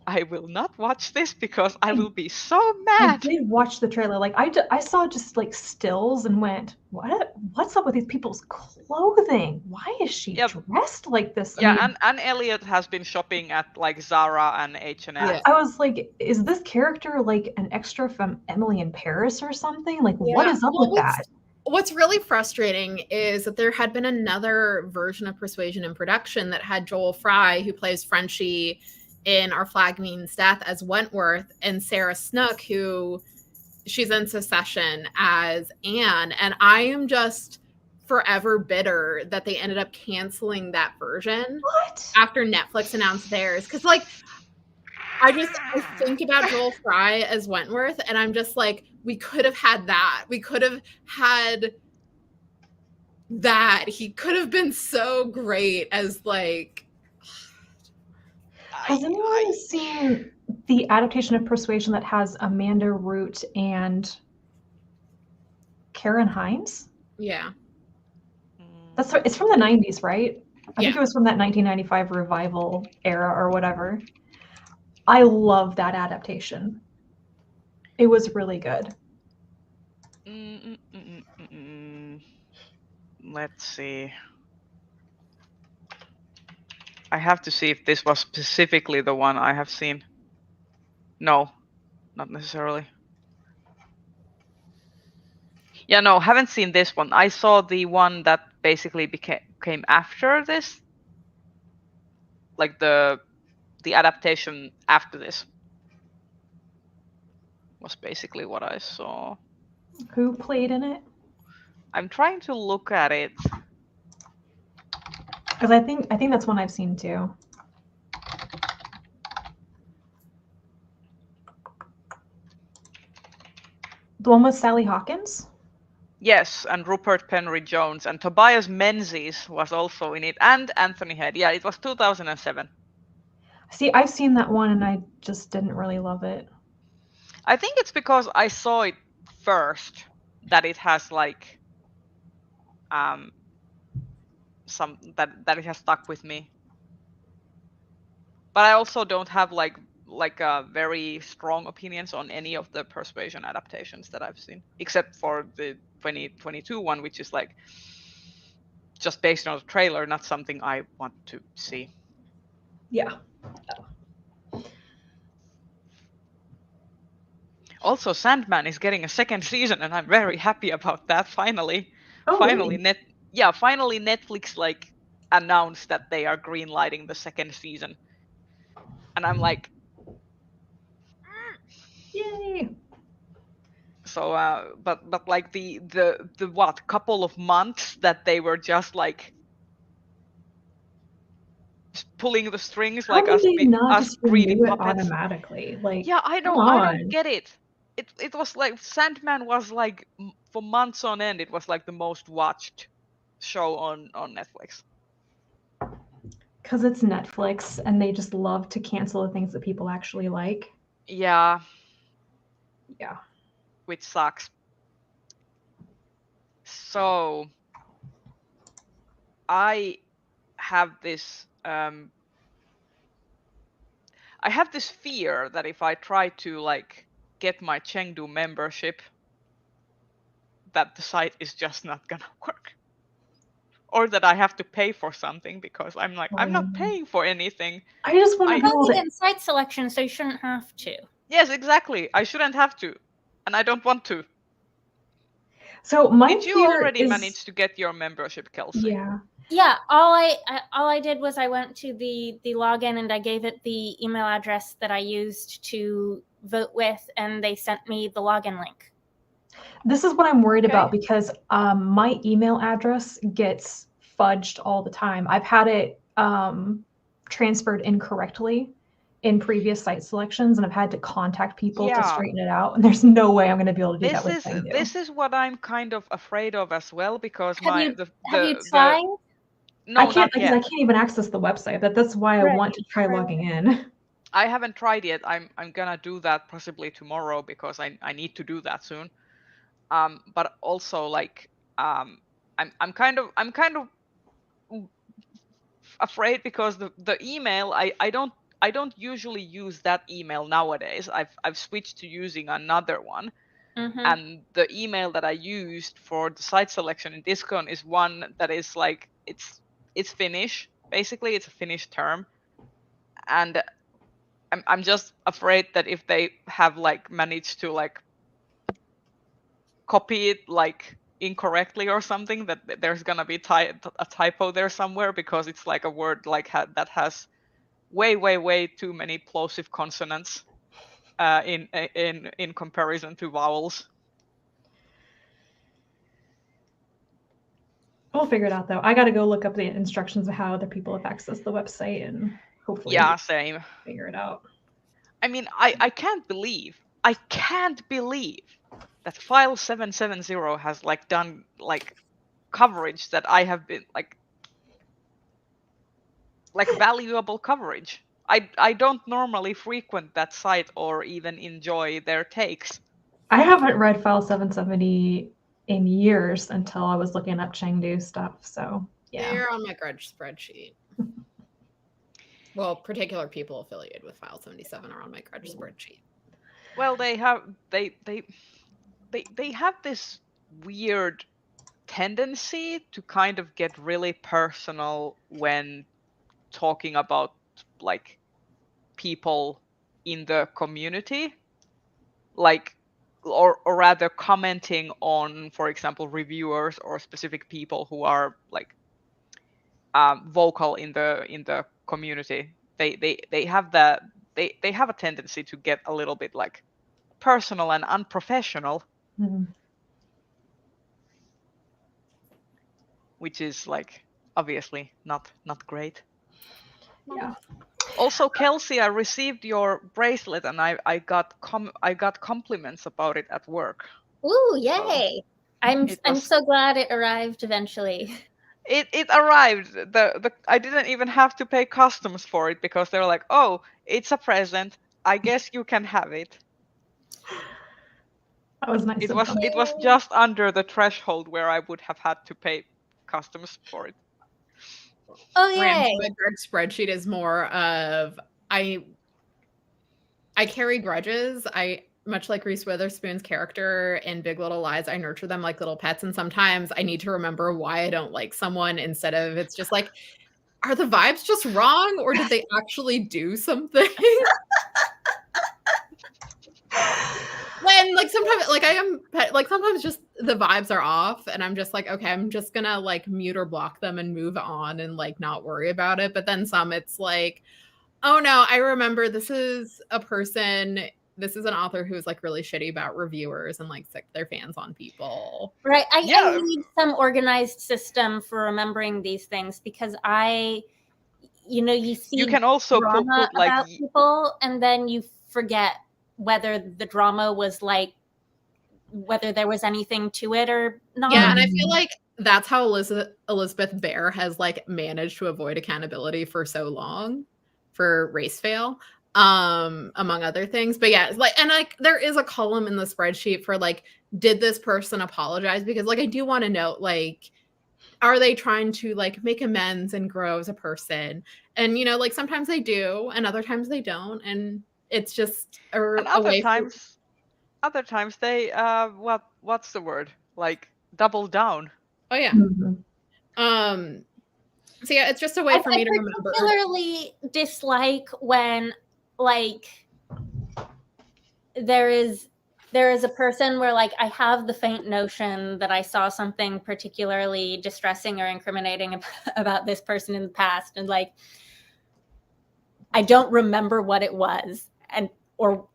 I will not watch this because I will be so mad. I did watch the trailer. Like I saw just like stills and went, what's up with these people's clothing? Why is she dressed like this? I mean, and Anne Elliot has been shopping at like Zara and H&M. Yeah. I was like, is this character like an extra from Emily in Paris or something? Like, what is up with that? What's really frustrating is that there had been another version of Persuasion in production that had Joel Fry, who plays Frenchie in Our Flag Means Death, as Wentworth, and Sarah Snook, who she's in Succession as Anne. And I am just forever bitter that they ended up canceling that version after Netflix announced theirs. Because, like, I think about Joel Fry as Wentworth, and I'm just like, we could have had that. We could have had that. He could have been so great as, like... Has anyone seen the adaptation of Persuasion that has Amanda Root and Karen Hines? Yeah. It's from the 90s, right? I think it was from that 1995 revival era or whatever. I love that adaptation. It was really good. Let's see. I have to see if this was specifically the one I have seen. No, not necessarily. Yeah, no, haven't seen this one. I saw the one that basically came after this. Like the adaptation after this was basically what I saw. Who played in it? I'm trying to look at it. Because I think that's one I've seen too. The one with Sally Hawkins? Yes, and Rupert Penry Jones, and Tobias Menzies was also in it, and Anthony Head. Yeah, it was 2007. See, I've seen that one and I just didn't really love it. I think it's because I saw it first that it has like some that it has stuck with me. But I also don't have like very strong opinions on any of the Persuasion adaptations that I've seen, except for the 2022 one, which is like just based on the trailer, not something I want to see. Yeah. Also, Sandman is getting a second season, and I'm very happy about that. Finally, really? Finally Netflix like announced that they are greenlighting the second season, and I'm like, yay! So, but like the what couple of months that they were just like pulling the strings, How like did they not us just greedy renew it puppets automatically? Like, yeah, I don't get it. it was like Sandman was like for months on end. It was like the most watched show on Netflix. Because it's Netflix and they just love to cancel the things that people actually like. Yeah, Yeah. which sucks. So I have this fear that if I try to like get my Chengdu membership, that the site is just not gonna work. Or that I have to pay for something because I'm like, I'm not paying for anything. I just want to I- be able Only to. in site selection, so you shouldn't have to. Yes, exactly. I shouldn't have to. And I don't want to. So my Did you fear already is, manage to get your membership, Kelsey? Yeah. Yeah, all I did was I went to the login and I gave it the email address that I used to vote with, and they sent me the login link. This is what I'm worried Okay. about because my email address gets fudged all the time. I've had it transferred incorrectly in previous site selections, and I've had to contact people to Yeah. straighten it out. And there's no way I'm going to be able to do that with Chengdu. This is what I'm kind of afraid of as well, because Have you the tried? no, I can't not because yet. I can't even access the website. That's why I Right, want to try right. logging in. I haven't tried yet. I'm gonna do that possibly tomorrow because I need to do that soon. But also like I'm kind of afraid because the email I don't usually use that email nowadays. I've switched to using another one. Mhm. And the email that I used for the site selection in Discon is one that is like it's Finnish. Basically, it's a Finnish term, and I'm just afraid that if they have like managed to like copy it like incorrectly or something, that there's gonna be a typo there somewhere, because it's like a word like that has way too many plosive consonants in comparison to vowels. We'll figure it out though. I got to go look up the instructions of how other people have accessed the website and hopefully Yeah, same. figure it out. I mean, I can't believe that file 770 has like done like coverage that I have been like valuable coverage. I don't normally frequent that site or even enjoy their takes. I haven't read file 770 in years until I was looking up Chengdu stuff. So yeah. They're on my grudge spreadsheet. Well, particular people affiliated with file 77 are on my grudge spreadsheet. Well, they have this weird tendency to kind of get really personal when talking about like people in the community, like or rather commenting on, for example, reviewers or specific people who are like vocal in the community. They have they have a tendency to get a little bit like personal and unprofessional, which is like obviously not great. Yeah. Also, Kelsey, I received your bracelet and I got compliments about it at work. Ooh, yay! I'm was- so glad it arrived eventually. It arrived. I didn't even have to pay customs for it because they were like, "Oh, it's a present. I guess you can have it." That was nice. It was just under the threshold where I would have had to pay customs for it. Oh yay! My grudge spreadsheet is more of I carry grudges. I much like Reese Witherspoon's character in Big Little Lies, I nurture them like little pets, and sometimes I need to remember why I don't like someone instead of it's just like, are the vibes just wrong or did they actually do something? When like sometimes like I am like sometimes just the vibes are off and I'm just like, okay, I'm just gonna like mute or block them and move on and like not worry about it. But then some it's like, oh no, I remember this is a person, this is an author who's like really shitty about reviewers and like sick their fans on people. Right. I need some organized system for remembering these things because you see you can also drama put like about people and then you forget whether the drama was like, whether there was anything to it or not. Yeah, and I feel like that's how Elizabeth Bear has like managed to avoid accountability for so long for race fail, among other things. But yeah, like, and like there is a column in the spreadsheet for like, did this person apologize? Because like I do want to know, like, are they trying to like make amends and grow as a person? And you know, like sometimes they do, and other times they don't, and it's just And a way other times they what's the word? Like double down. Oh yeah. Mhm. So yeah, it's just a way for me to remember. I particularly dislike when like there is a person where like I have the faint notion that I saw something particularly distressing or incriminating about this person in the past, and like I don't remember what it was and or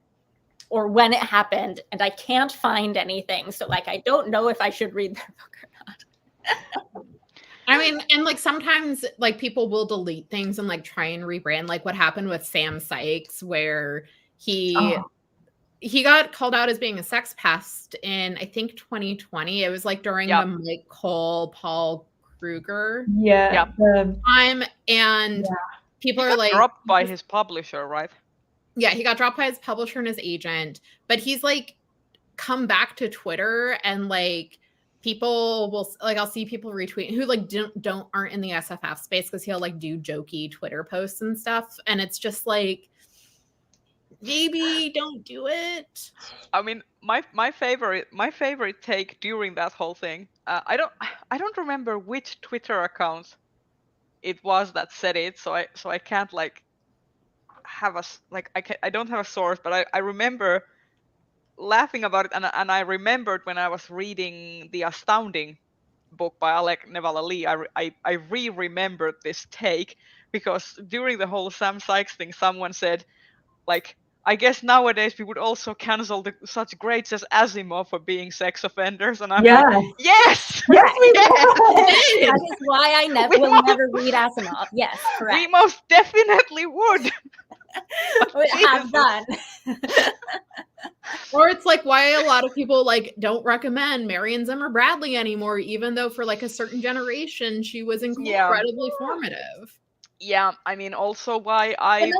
when it happened, and I can't find anything. So like I don't know if I should read their book or not. I mean, and like sometimes like people will delete things and like try and rebrand, like what happened with Sam Sykes, where he got called out as being a sex pest in I think 2020. It was like during the Mike Cole, Paul Kruger time, and people are like dropped by his publisher, right? Yeah, he got dropped by his publisher and his agent, but he's like come back to Twitter, and like people will like, I'll see people retweet who like aren't in the SFF space because he'll like do jokey Twitter posts and stuff, and it's just like, maybe don't do it. I mean, my favorite take during that whole thing. I don't remember which Twitter account it was that said it, so I can't like have I don't have a source, but I remember laughing about it, and I remembered when I was reading the Astounding book by Alec Nevala-Lee, I remembered this take because during the whole Sam Sykes thing, someone said like, I guess nowadays we would also cancel such greats as Asimov for being sex offenders, and I'm like, yes, yes, we That is why I will never read Asimov. Yes, correct. We most definitely would. We have done. Or it's like why a lot of people like don't recommend Marion Zimmer Bradley anymore, even though for like a certain generation she was incredibly formative. Yeah, I mean, also why I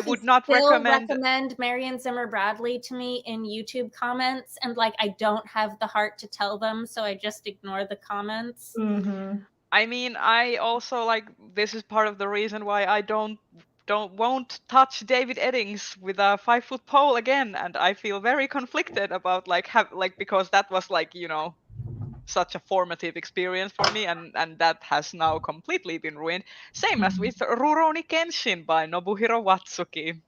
would not recommend Marion Zimmer Bradley to me in YouTube comments, and like I don't have the heart to tell them, so I just ignore the comments. Mm-hmm. I mean, I also like, this is part of the reason why I won't touch David Eddings with a 5-foot pole again, and I feel very conflicted about because that was like, you know, such a formative experience for me, and that has now completely been ruined. Same as with Rurouni Kenshin by Nobuhiro Watsuki.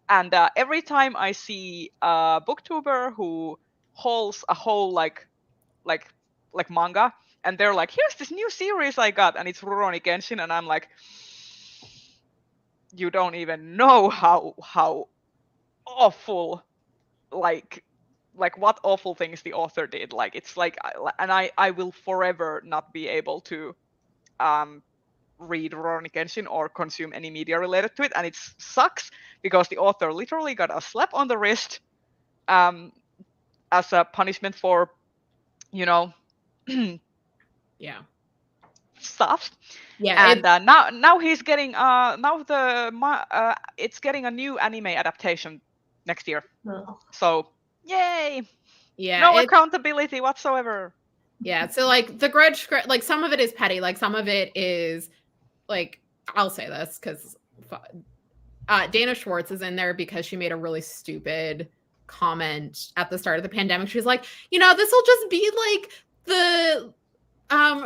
And every time I see a booktuber who hauls a whole like manga, and they're like, here's this new series I got, and it's Rurouni Kenshin, and I'm like, you don't even know how awful, like what awful things the author did. Like, it's like, and I will forever not be able to read Rurouni Kenshin or consume any media related to it, and it sucks because the author literally got a slap on the wrist as a punishment for, you know, stuff. Yeah, and now he's getting it's getting a new anime adaptation next year. So yay! Yeah, no accountability whatsoever. Yeah, so like the grudge script, like some of it is petty, like some of it is like, I'll say this because Dana Schwartz is in there because she made a really stupid comment at the start of the pandemic. She's like, you know, this will just be like the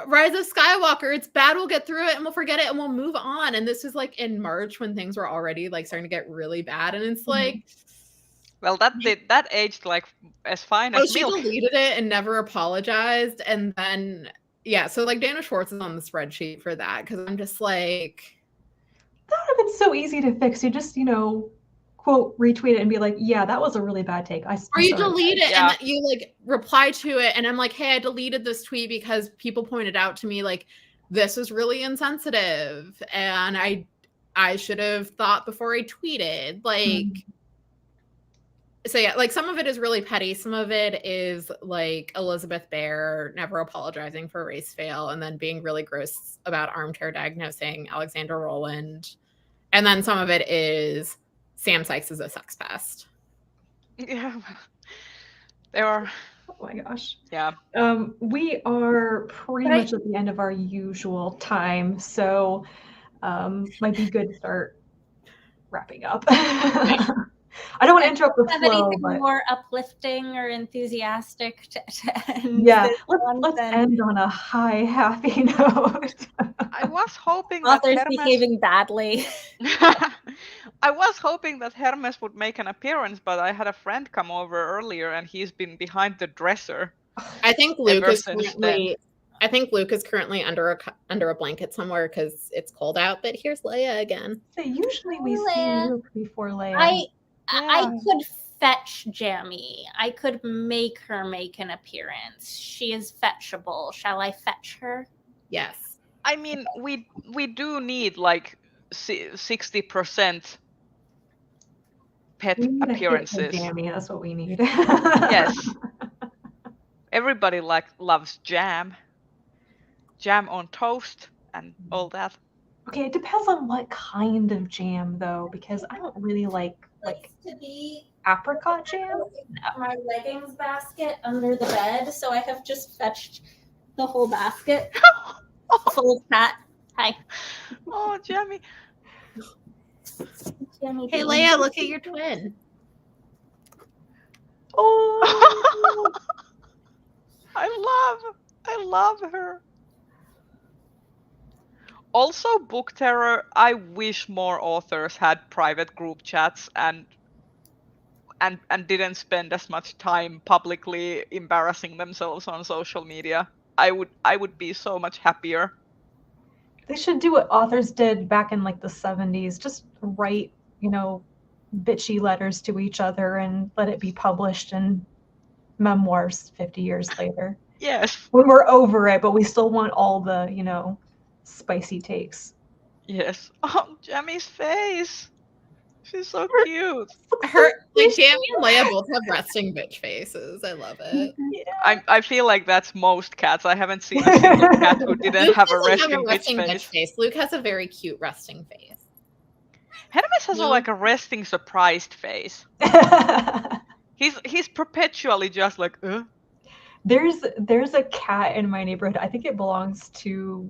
Rise of Skywalker. It's bad, we'll get through it and we'll forget it and we'll move on. And this was like in March when things were already like starting to get really bad, and it's like, well, that aged like as fine as milk. She deleted it and never apologized. And then so like Dana Schwartz is on the spreadsheet for that, because I'm just like, that would have been so easy to fix. You just, you know, quote retweet it and be like, yeah, that was a really bad take. Or you delete it and you like reply to it, and I'm like, hey, I deleted this tweet because people pointed out to me like this was really insensitive and I should have thought before I tweeted. Like, So yeah, like some of it is really petty. Some of it is like Elizabeth Bear never apologizing for race fail and then being really gross about armchair diagnosing Alexander Rowland. And then some of it is Sam Sykes is a sex pest. Yeah. There are. Oh my gosh. Yeah. We are pretty much at the end of our usual time, so might be good to start wrapping up. I don't want to interrupt the Have flow, anything but more uplifting or enthusiastic to end? yeah, this on let's than end on a high, happy note. I was hoping that authors Hermes. behaving badly. I was hoping that Hermes would make an appearance, but I had a friend come over earlier, and he's been behind the dresser. I think Luke Ever is since currently. I think Luke is currently under a blanket somewhere because it's cold out. But here's Leia again. So usually we see Leia. Luke before Leia. I Yeah. could fetch Jamie. I could make her make an appearance. She is fetchable. Shall I fetch her? Yes. I mean, we do need like 60% pet We need a hit appearances. for Jamie, that's what we need. Yes. Everybody loves jam on toast and all that. Okay, it depends on what kind of jam though, because I don't really like To be apricot jam. my leggings basket under the bed, so I have just fetched the whole basket full of cat. Hi. Oh, Jamie. Jamie, Hey do you Leia, want- look at your twin. Oh, I love her. Also, Book Terror, I wish more authors had private group chats and didn't spend as much time publicly embarrassing themselves on social media. I would be so much happier. they should do what authors did back in like the 70s. Just write, bitchy letters to each other and let it be published in memoirs 50 years later. Yes. When we're over it, but we still want all the, spicy takes. Yes. Oh, Jamie's face. She's so cute. Her like Jamie and Leia both have resting bitch faces. I love it. I feel like that's most cats. I haven't seen a single cat who didn't have a doesn't resting bitch face. Luke has a very cute resting face. Hermes has No. like a resting surprised face. He's perpetually just like, There's a cat in my neighborhood. I think it belongs to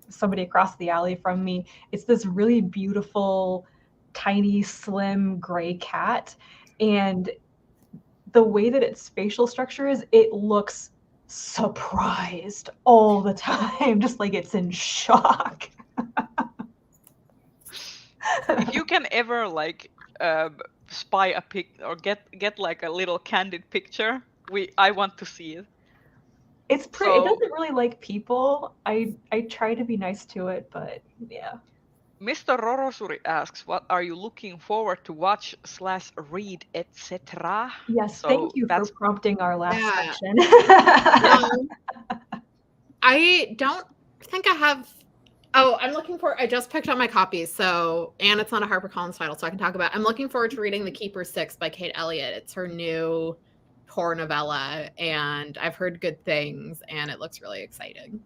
somebody across the alley from me. It's this really beautiful, tiny, slim gray cat. And the way that its facial structure is, it looks surprised all the time, just like it's in shock. if you can ever like spy a pic or get like a little candid picture, I want to see it. It's pretty. It So- doesn't really like people. I try to be nice to it, but yeah. Mr. Rorosuri asks, what are you looking forward to watch / read, etc.? Yes, So thank you for that's- prompting our last Yeah. section. I don't think I have. Oh, I'm looking for. I just picked up my copies, and it's not a HarperCollins title, so I can talk about. I'm looking forward to reading *The Keeper 6* by Kate Elliott. It's her new horror novella, and I've heard good things, and it looks really exciting.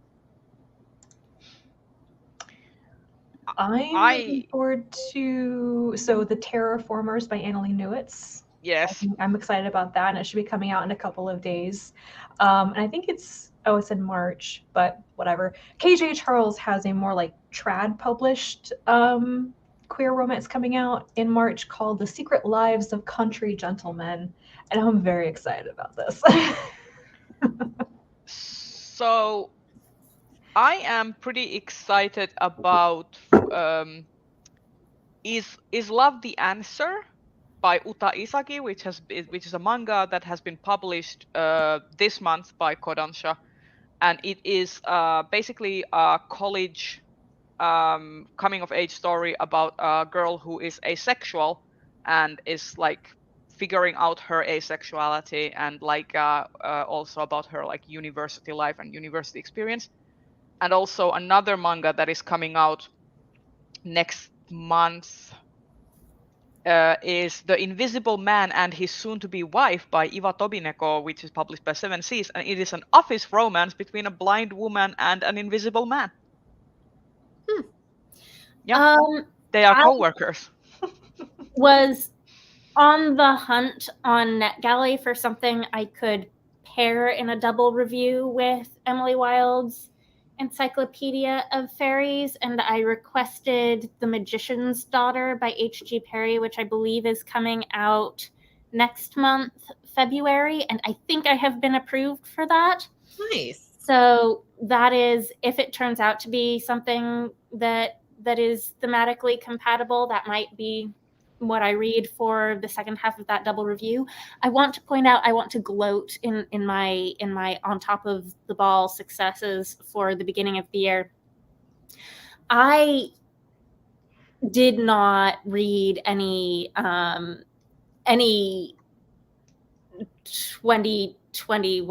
I'm looking forward to The Terraformers by Annalee Newitz. Yes. I'm excited about that, and it should be coming out in a couple of days. And I think it's in March, but whatever. KJ Charles has a more like trad published queer romance coming out in March called The Secret Lives of Country Gentlemen, and I'm very excited about this. So I am pretty excited about Is Love the Answer by Uta Isagi, which is a manga that has been published this month by Kodansha, and it is basically a college coming of age story about a girl who is asexual and is like figuring out her asexuality, and like also about her like university life and university experience. And also another manga that is coming out next month. is The Invisible Man and His Soon-to-Be Wife by Iva Tobineko, which is published by Seven Seas, and it is an office romance between a blind woman and an invisible man. Yeah, they are co-workers. Was on the hunt on NetGalley for something I could pair in a double review with Emily Wilde's Encyclopedia of Fairies, and I requested The Magician's Daughter by H.G. Perry, which I believe is coming out next month, February, and I think I have been approved for that. Nice. So that is, if it turns out to be something that is thematically compatible, that might be what I read for the second half of that double review. I want to point out, I want to gloat in my on top of the ball successes for the beginning of the year. I did not read any 2020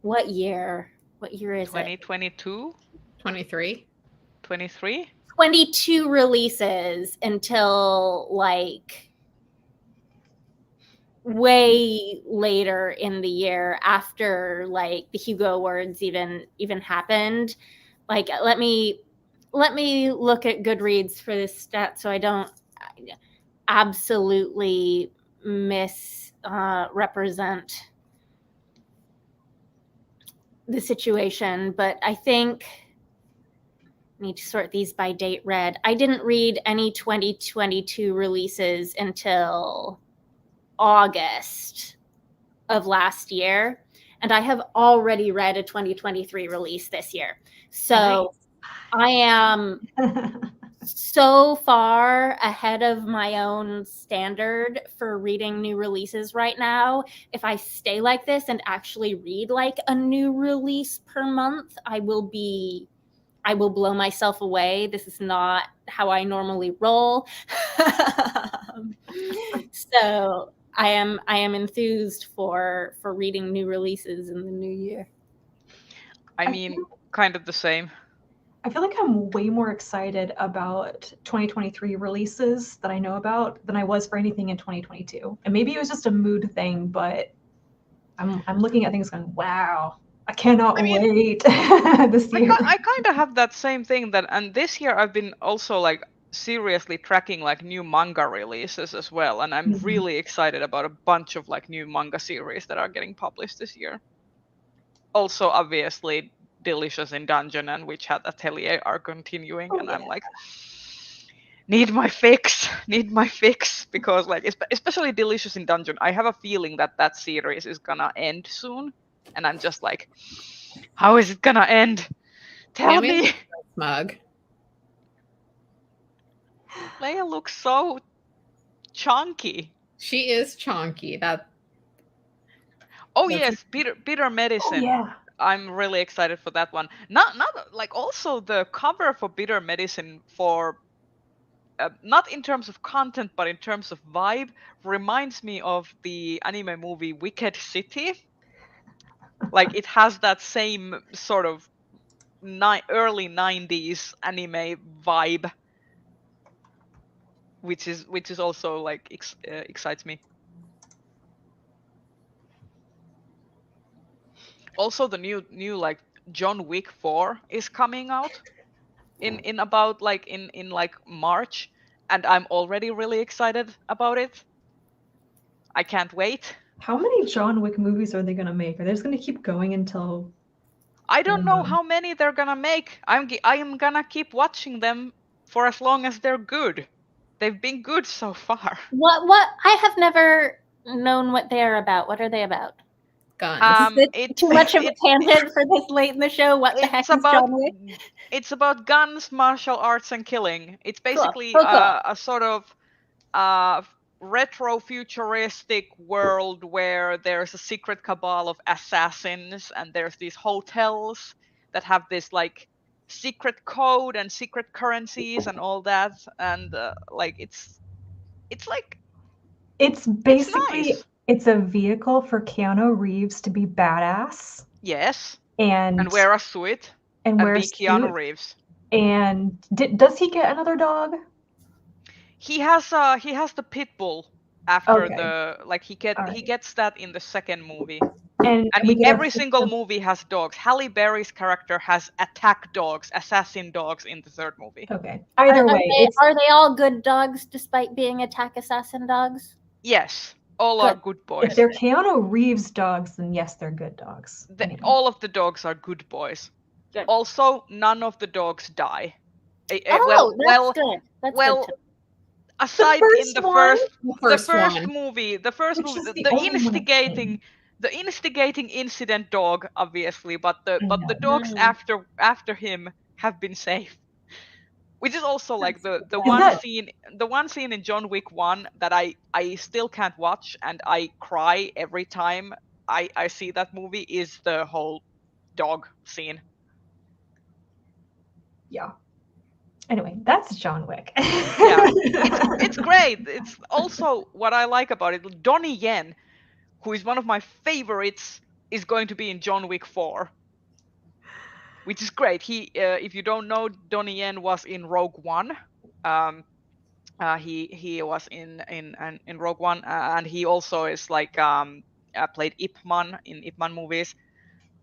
what year is 2022? 23. 23? 22 releases until like way later in the year, after like the Hugo Awards even happened. Like let me look at Goodreads for this stat so I don't absolutely misrepresent the situation, but I think I need to sort these by date read. I didn't read any 2022 releases until August of last year, and I have already read a 2023 release this year. So nice. I am so far ahead of my own standard for reading new releases right now. If I stay like this and actually read like a new release per month, I will blow myself away. This is not how I normally roll. So I am enthused for reading new releases in the new year. I mean, kind of the same. I feel like I'm way more excited about 2023 releases that I know about than I was for anything in 2022. And maybe it was just a mood thing, but I'm looking at things going, wow, I cannot wait this year. I kind of have that same thing and this year I've been also like seriously tracking like new manga releases as well. And I'm really excited about a bunch of like new manga series that are getting published this year. Also, obviously, Delicious in Dungeon and Witch Hat Atelier are continuing, and I'm like, need my fix, because like especially Delicious in Dungeon, I have a feeling that series is gonna end soon, and I'm just like, how is it gonna end? Tell me. Smug. Leia looks so chunky. She is chunky. Yes, bitter medicine. Oh, yeah. I'm really excited for that one. Not like also the cover for Bitter Medicine for not in terms of content but in terms of vibe reminds me of the anime movie Wicked City. Like it has that same sort of early 90s anime vibe, which is also like excites me. Also, the new like John Wick 4 is coming out in about like in like March, and I'm already really excited about it. I can't wait. How many John Wick movies are they gonna make? Are they just gonna keep going until? I don't know how many they're gonna make. I am gonna keep watching them for as long as they're good. They've been good so far. What? I have never known what they're about. What are they about? Guns. Is it too much of a tangent for this late in the show? What the heck is John Wick? It's about guns, martial arts, and killing. It's basically cool. A sort of retro-futuristic world where there's a secret cabal of assassins, and there's these hotels that have this like secret code and secret currencies and all that, and like it's like it's basically. It's nice. It's a vehicle for Keanu Reeves to be badass. Yes. And wear a suit. And be Keanu Reeves. And does he get another dog? He has the pit bull after Okay. he Alright. gets that in the second movie. And And we get a every single system- movie has dogs. Halle Berry's character has attack dogs, assassin dogs in the third movie. Okay. Either way, it's Are they all good dogs despite being attack assassin dogs? Yes, all Good. are good if boys. they're Keanu Reeves dogs, then yes, they're good dogs. Anyway. All of the dogs are good boys. Good. Also, none of the dogs die. That's good. That's well, good too. aside in the first one. movie, Which is the the only one I've seen. instigating incident dog, obviously, but the know. dogs Mm. after him have been safe. Which is also like the one scene in John Wick 1 that I still can't watch, and I cry every time I see that movie, is the whole dog scene. Yeah. Anyway, that's John Wick. Yeah, it's great. It's also what I like about it. Donnie Yen, who is one of my favorites, is going to be in John Wick 4, which is great. He, if you don't know, Donnie Yen was in Rogue One. He was in Rogue One, and he also is like played Ip Man in Ip Man movies,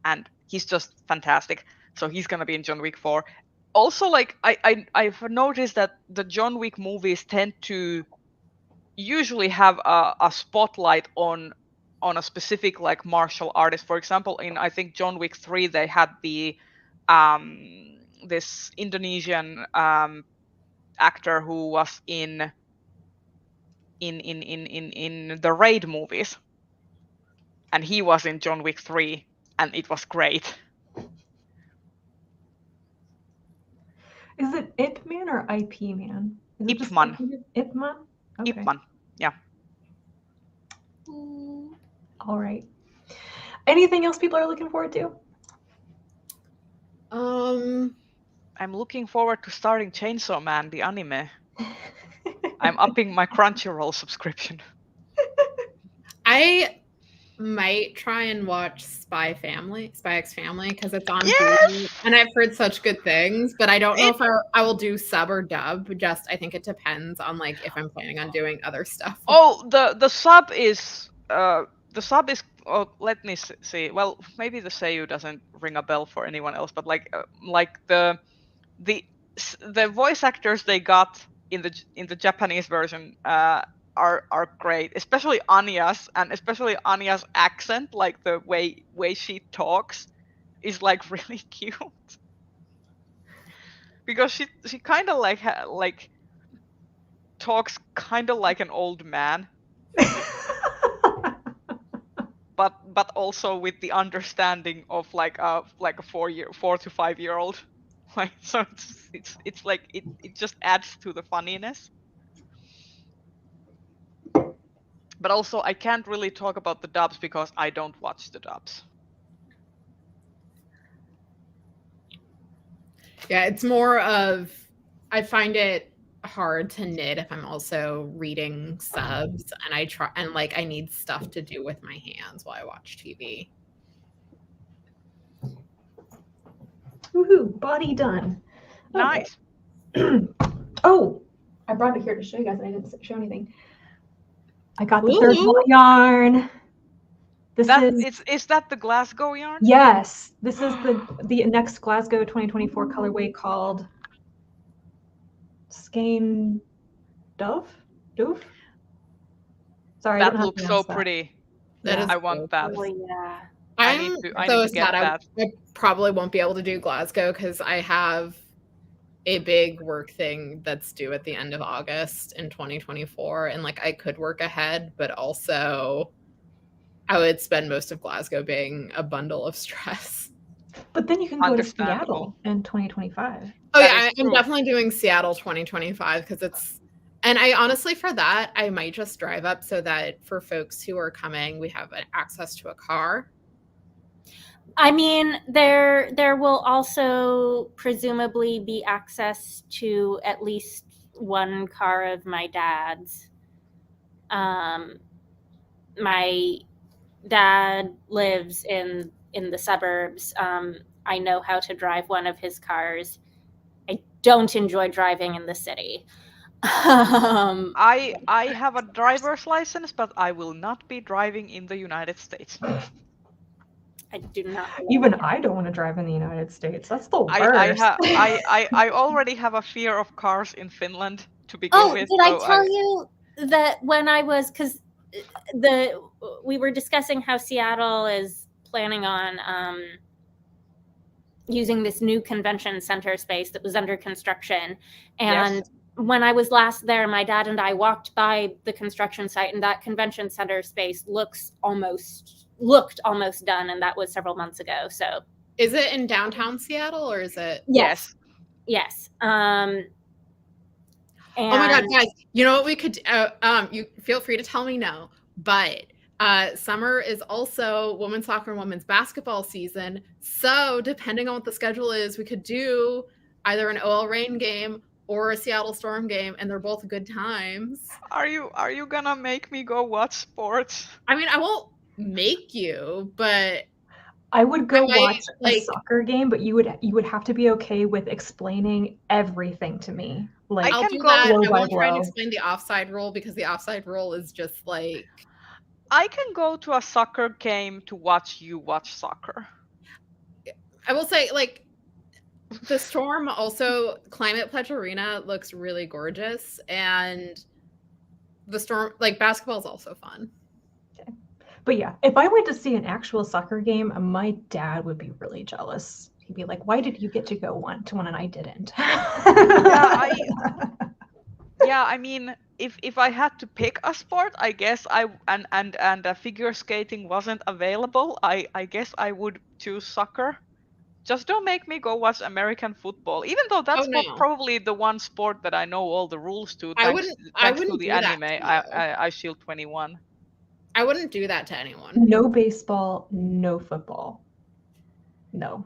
and he's just fantastic. So he's gonna be in John Wick 4. Also, like I've noticed that the John Wick movies tend to usually have a spotlight on a specific like martial artist. For example, in I think John Wick 3, they had the this Indonesian actor who was in the Raid movies, and he was in John Wick 3, and it was great. Is it Ip Man or IP Man? Is it Ip Man. Ip Man? Okay. Ip Man. Yeah. All right. Anything else people are looking forward to? I'm looking forward to starting Chainsaw Man, the anime. I'm upping my Crunchyroll subscription. I might try and watch Spy X Family, because it's on Yes! Hulu, and I've heard such good things, but I don't know if I will do sub or dub. I think it depends on like if I'm planning on doing other stuff. Oh, the sub is oh, let me see. Well, maybe the Seiyu doesn't ring a bell for anyone else, but like the voice actors they got in the Japanese version are great, especially Anya's, and especially Anya's accent, like the way she talks is like really cute, because she kind of like talks kind of like an old man, but also with the understanding of like a 4 to 5 year old. Like, so it's like it just adds to the funniness. But also I can't really talk about the dubs because I don't watch the dubs. Yeah, it's more of, I find it hard to knit if I'm also reading subs, and I need stuff to do with my hands while I watch TV. Woohoo, body done. Okay. Nice. Oh, I brought it here to show you guys, and I didn't show anything. I got the third wall yarn. Is that the Glasgow yarn? Yes, this is the next Glasgow 2024 colorway called Skein Dove. Sorry, that looks so pretty. That is I want that. Oh, yeah. I need to get that. I probably won't be able to do Glasgow because I have a big work thing that's due at the end of August in 2024, and like I could work ahead, but also I would spend most of Glasgow being a bundle of stress. But then you can go to Seattle in 2025. Oh yeah, I'm definitely doing Seattle 2025 because it's, and I honestly, for that, I might just drive up so that for folks who are coming, we have access to a car. I mean, there will also presumably be access to at least one car of my dad's. My dad lives in the suburbs. I know how to drive one of his cars. I don't enjoy driving in the city. I have a driver's license, but I will not be driving in the United States. I do not. Even I don't want to drive in the United States. That's the worst. I already have a fear of cars in Finland to begin with. Did I tell you that when I was, because we were discussing how Seattle is planning on using this new convention center space that was under construction, and Yes. when I was last there, my dad and I walked by the construction site, and that convention center space looked almost done, and that was several months ago. So, is it in downtown Seattle or is it? Yes. Oh my God, guys! You know what we could? You feel free to tell me no, but summer is also women's soccer and women's basketball season. So depending on what the schedule is, we could do either an OL Reign game or a Seattle Storm game, and they're both good times. Are you gonna make me go watch sports? I mean, I won't make you, but I would go watch a soccer game, but you would have to be okay with explaining everything to me. Like, I'll do that. I won't try and explain the offside rule because the offside rule is just like. I can go to a soccer game to watch you watch soccer. I will say, like, the Storm also, Climate Pledge Arena looks really gorgeous, and the Storm, like, basketball is also fun. Okay. But yeah, if I went to see an actual soccer game, my dad would be really jealous. He'd be like, "Why did you get to go to one and I didn't?" Yeah, I mean, if I had to pick a sport, I guess and figure skating wasn't available, I guess I would choose soccer. Just don't make me go watch American football, even though that's probably the one sport that I know all the rules to. Thanks to the anime, I Shield 21. I wouldn't do that to anyone. No baseball, no football. No.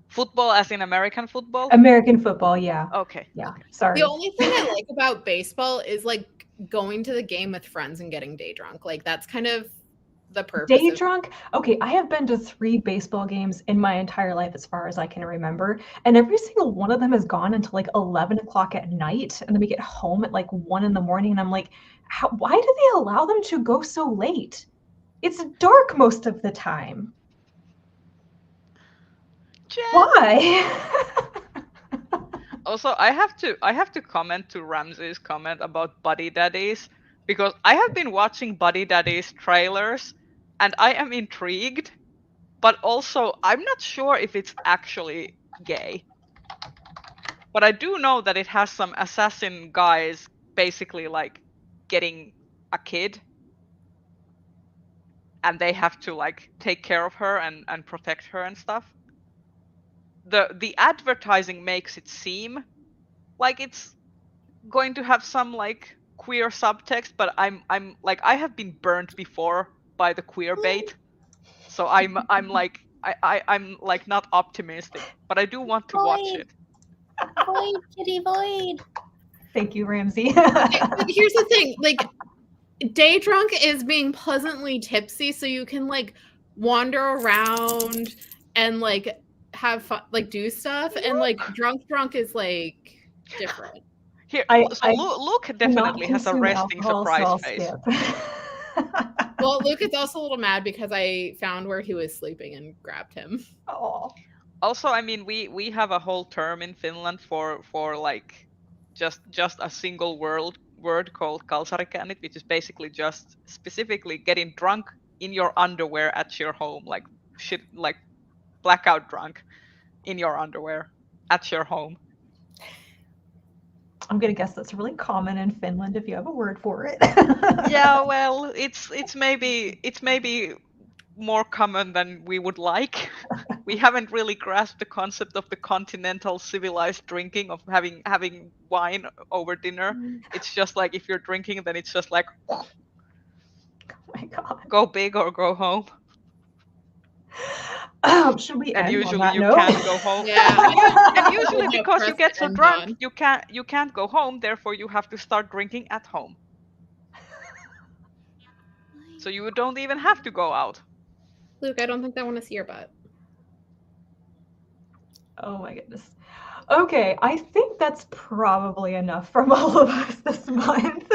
Football as in American football? American football, yeah. Okay. Yeah, sorry. The only thing I like about baseball is like going to the game with friends and getting day drunk. Like that's kind of the purpose. Day drunk? Okay, I have been to 3 baseball games in my entire life as far as I can remember. And every single one of them has gone until like 11 o'clock at night. And then we get home at like 1 in the morning. And I'm like, why do they allow them to go so late? It's dark most of the time. Jen. Why? Also, I have to comment to Ramsey's comment about Buddy Daddies, because I have been watching Buddy Daddies trailers and I am intrigued, but also I'm not sure if it's actually gay. But I do know that it has some assassin guys basically like getting a kid and they have to like take care of her and protect her and stuff. The advertising makes it seem like it's going to have some like queer subtext, but I'm like, I have been burned before by the queer bait, so I'm like not optimistic, but I do want to watch it. Void, kitty void. Thank you, Ramsey. Here's the thing, like day drunk is being pleasantly tipsy, so you can like wander around and like have fun, like do stuff, and like drunk is like different. Here, Luke definitely has a resting surprise face. Well, Luke is also a little mad because I found where he was sleeping and grabbed him. Oh. Also, I mean, we have a whole term in Finland for like just a single word called kalsarikännit, which is basically just specifically getting drunk in your underwear at your home, like shit, like blackout drunk in your underwear at your home. I'm gonna guess that's really common in Finland if you have a word for it. Yeah, well, it's maybe more common than we would like. We haven't really grasped the concept of the continental civilized drinking of having wine over dinner. It's just like if you're drinking, then it's just like, oh my God, go big or go home. Should we and end usually on that you note? Can't go home. Yeah. And usually because you get so drunk, you can't go home. Therefore, you have to start drinking at home. So you don't even have to go out. Luke, I don't think I want to see your butt. Oh my goodness. Okay, I think that's probably enough from all of us this month.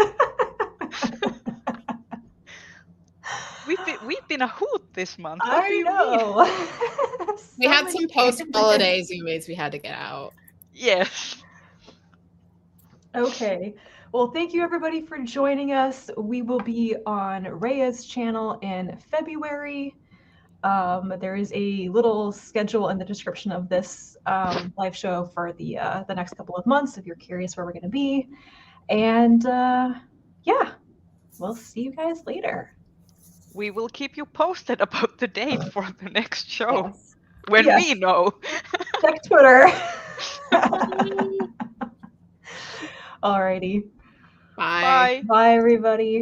We've been a hoot this month. What do I you mean? know. We So had many some candidates. post-holiday Zoomies we had to get out. Yes. Okay. Well, thank you everybody for joining us. We will be on Reija's channel in February. There is a little schedule in the description of this live show for the next couple of months if you're curious where we're going to be. And yeah, we'll see you guys later. We will keep you posted about the date for the next show Yes. when Yes. we know. Check Twitter. Alrighty. Bye. Bye. Bye, everybody.